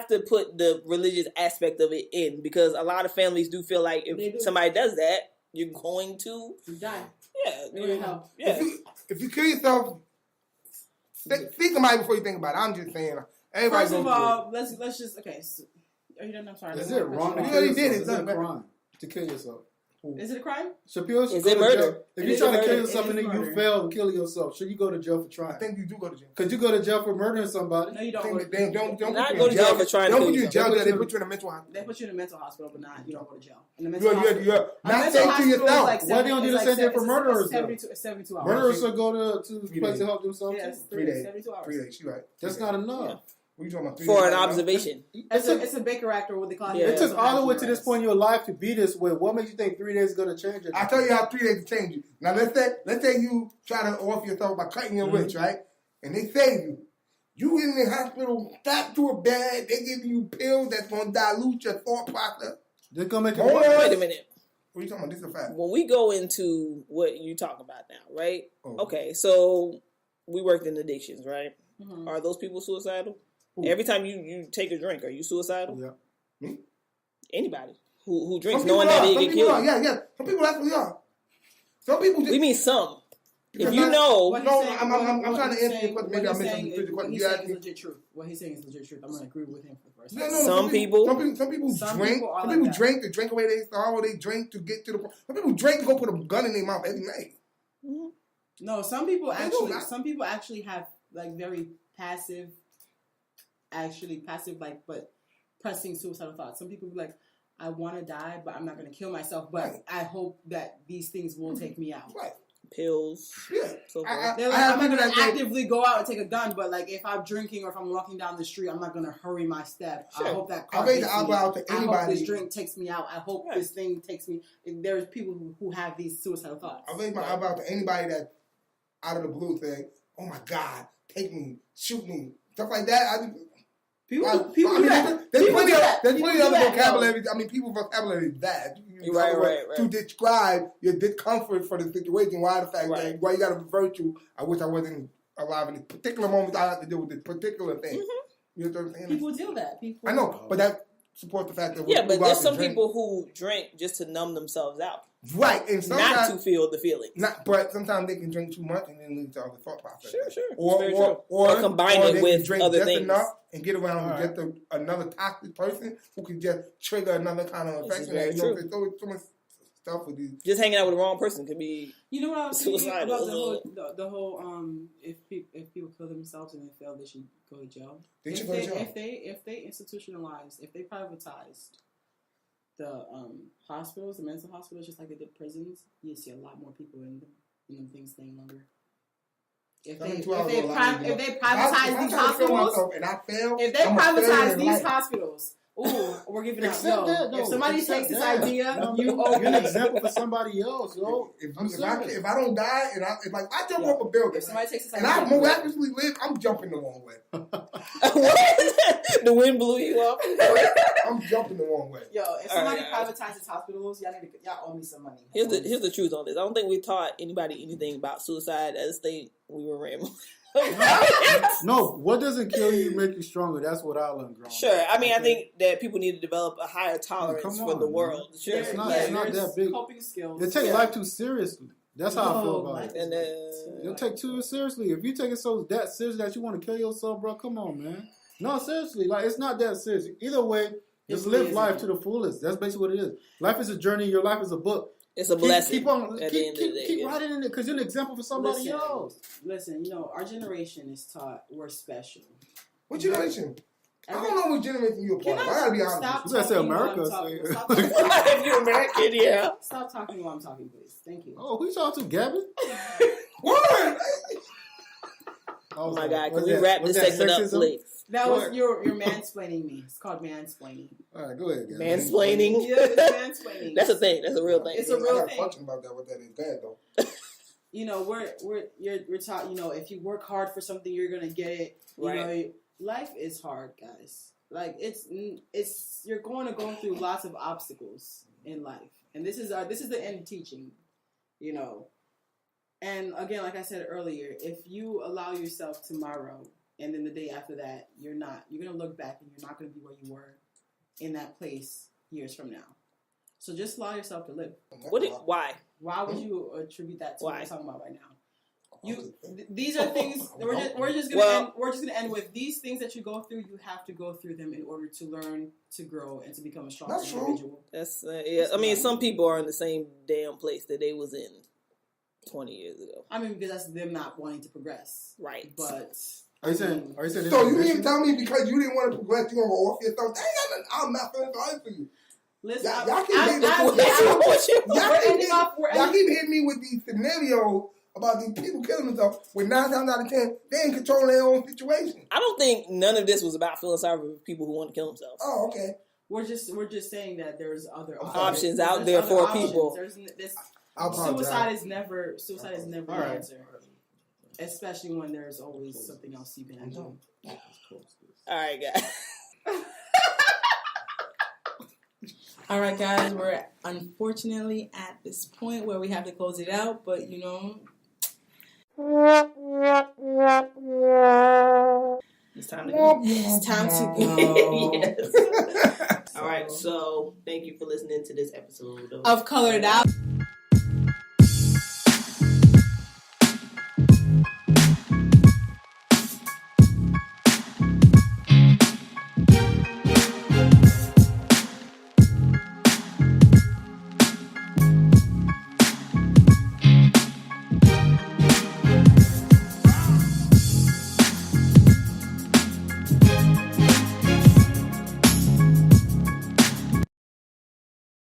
D: to put the religious aspect of it in because a lot of families do feel like if somebody does that, you're going to
E: die.
D: Yeah.
C: If you kill yourself, think about it before you think about it. I'm just saying. Everybody
E: First of all, let's just okay. So, are you done? I'm sorry.
F: Is it wrong?
C: You already did it.
F: Is it a crime to kill yourself?
E: Is it a crime?
D: Is it murder?
F: If you try to kill yourself and then you fail and kill yourself, should you go to jail for trying?
C: I think you do go to jail.
F: Could you go to jail for murdering somebody?
E: No, you don't.
C: Don't
D: not go to jail for trying to kill yourself.
C: They put you in a mental hospital.
E: They put you in a mental hospital, but you don't go to jail. In the mental hospital.
C: Not saying to yourself.
F: Why they don't do the same thing for murderers?
E: 72 hours.
F: Murderers should go to the place to help themselves.
E: Yes,
C: 3 days.
E: 72 hours.
C: 3 days. You're right.
F: That's not enough.
C: What are you talking about?
D: For an observation.
E: It's a Baker Act or what they call it.
F: It took all the way to this point in your life to be this way. What makes you think 3 days is going to change it?
C: I'll tell you how 3 days to change you. Now, let's say you try to off yourself by cutting your wrist, right? And they save you. You in the hospital, strapped to a bed. They give you pills that's going to dilute your thought process.
F: They're going to make it
D: worse. Wait a minute.
C: What are you talking about? This is a fact.
D: When we go into what you talk about now, right?
C: Oh.
D: Okay, so we worked in addictions, right?
E: Mm-hmm.
D: Are those people suicidal? Every time you take a drink, are you suicidal?
C: Yeah. Me?
D: Anybody who drinks knowing that they get killed.
C: Yeah. Some people actually are. Some people just...
D: We mean some. If you know...
C: No, I'm trying to answer your question. Maybe I misunderstood your question.
E: What he's saying is legit truth. What he's saying is legit truth. I'm going to agree with him for the first time.
C: No,
D: some people
C: drink. Some people drink to drink away their sorrow. They drink to get to the point. Some people drink to go put a gun in their mouth every night.
E: Mm-hmm. No, some people actually have like very passive, like, but pressing suicidal thoughts. Some people be like, I want to die, but I'm not going to kill myself, but I hope that these things will take me out.
C: Right.
D: Pills.
C: Yeah.
D: So
E: I'm not going to actively go out and take a gun, but like if I'm drinking or if I'm walking down the street, I'm not going to hurry my step. Sure. I hope that car takes me. I hope this drink takes me out. I hope this thing takes me. There's people who have these suicidal thoughts.
C: I raise my eyebrow to anybody that out of the blue saying, "Oh my God, take me, shoot me," stuff like that. There's plenty of vocabulary. I mean, people's vocabulary is bad.
D: Right.
C: To describe your discomfort for the situation. Why the fact that why you got to revert to? I wish I wasn't alive in this particular moment. I have to deal with this particular thing. Mm-hmm. You know what I'm saying?
E: People do that.
C: I know, but that supports the fact that
D: but there's some people who drink just to numb themselves out.
C: Right, and
D: not to feel the feelings.
C: But sometimes they can drink too much and then lead to other thought processes.
D: Sure.
C: Or
D: combine it with
C: drink
D: other
C: just
D: things
C: enough and get around with just another toxic person who can just trigger another kind of affection. So much stuff with these.
D: Just hanging out with the wrong person could be.
E: You know what I was thinking
D: suicidal.
E: about the whole if people kill themselves and they fail, they should go to jail.
C: They should go to jail.
E: If they institutionalized, if they privatized the hospitals, the mental hospitals, just like they did prisons, you'd see a lot more people in them things staying longer. If they privatize these hospitals,
C: and I fail,
E: if they privatize these hospitals. Ooh, we're giving up. If somebody takes this idea, you're
F: an example for somebody else, yo.
C: If I don't die, and if I jump off a building,
E: if somebody takes this
C: idea, and I miraculously live, I'm jumping the wrong way.
D: The wind blew you up.
C: I'm jumping the wrong way.
E: Yo, if somebody privatizes hospitals, y'all owe me some money.
D: Here's the truth on this. I don't think we taught anybody anything about suicide as a state. We were rambling.
F: No, what doesn't kill you make you stronger. That's what I learned growing up.
D: Sure. I mean, I think that people need to develop a higher tolerance for the world. Sure.
F: It's not that big.
E: Coping skills.
F: They take life too seriously. That's how I feel about it.
D: And
F: you'll take too seriously. If you take it that serious that you want to kill yourself, bro, come on, man. No, seriously. Like, it's not that serious. Either way, just live life to the fullest. That's basically what it is. Life is a journey. Your life is a book.
D: It's a blessing.
F: Keep writing in it because you're an example for somebody else.
E: Listen, our generation is taught we're special.
C: What generation? I don't know what generation you're part of. I gotta be honest.
F: You gotta say America.
D: If you're American, yeah.
E: Stop talking while I'm talking, please. Thank you.
F: Oh, who you talking to, Gavin?
C: What?
D: Oh my God! Can we wrap this segment up, please?
E: That was you're mansplaining me. It's called mansplaining.
C: All right, go ahead.
D: Mansplaining.
E: Yeah, it's mansplaining.
D: That's a thing. That's a real thing.
E: It's a real thing.
C: Question about that. What that is bad though.
E: We're taught. If you work hard for something, you're gonna get it.
D: Right.
E: Life is hard, guys. Like it's you're going to go through lots of obstacles in life, and this is the end teaching. And again, like I said earlier, if you allow yourself tomorrow and then the day after that, you're going to look back and you're not going to be where you were in that place years from now. So just allow yourself to live.
D: Why?
E: Why would you attribute that to what we're talking about right now? These are things we're just gonna end with these things that you go through. You have to go through them in order to learn, to grow, and to become a stronger individual.
D: That's I mean, some people are in the same damn place that they was in 20 years ago.
E: I mean, because that's them not wanting to progress,
D: right?
E: But
F: are you saying?
C: So you mean to tell me because you didn't want to progress, you want to go off yourself? I'm not feeling sorry for you.
E: Listen,
C: y'all keep hitting me with these scenarios about these people killing themselves when 9 times out of 10 they ain't controlling their own situation.
D: I don't think none of this was about feeling sorry for people who want to kill themselves.
C: Oh, okay.
E: We're just saying that there's other
D: options out there for people.
E: Suicide is never an answer, especially when there's always something else you can do.
D: All right, guys.
E: All right, guys, we're unfortunately at this point where we have to close it out, but it's time to go. It's time to go.
D: Yes. All right, so thank you for listening to this episode
E: of Color It Out.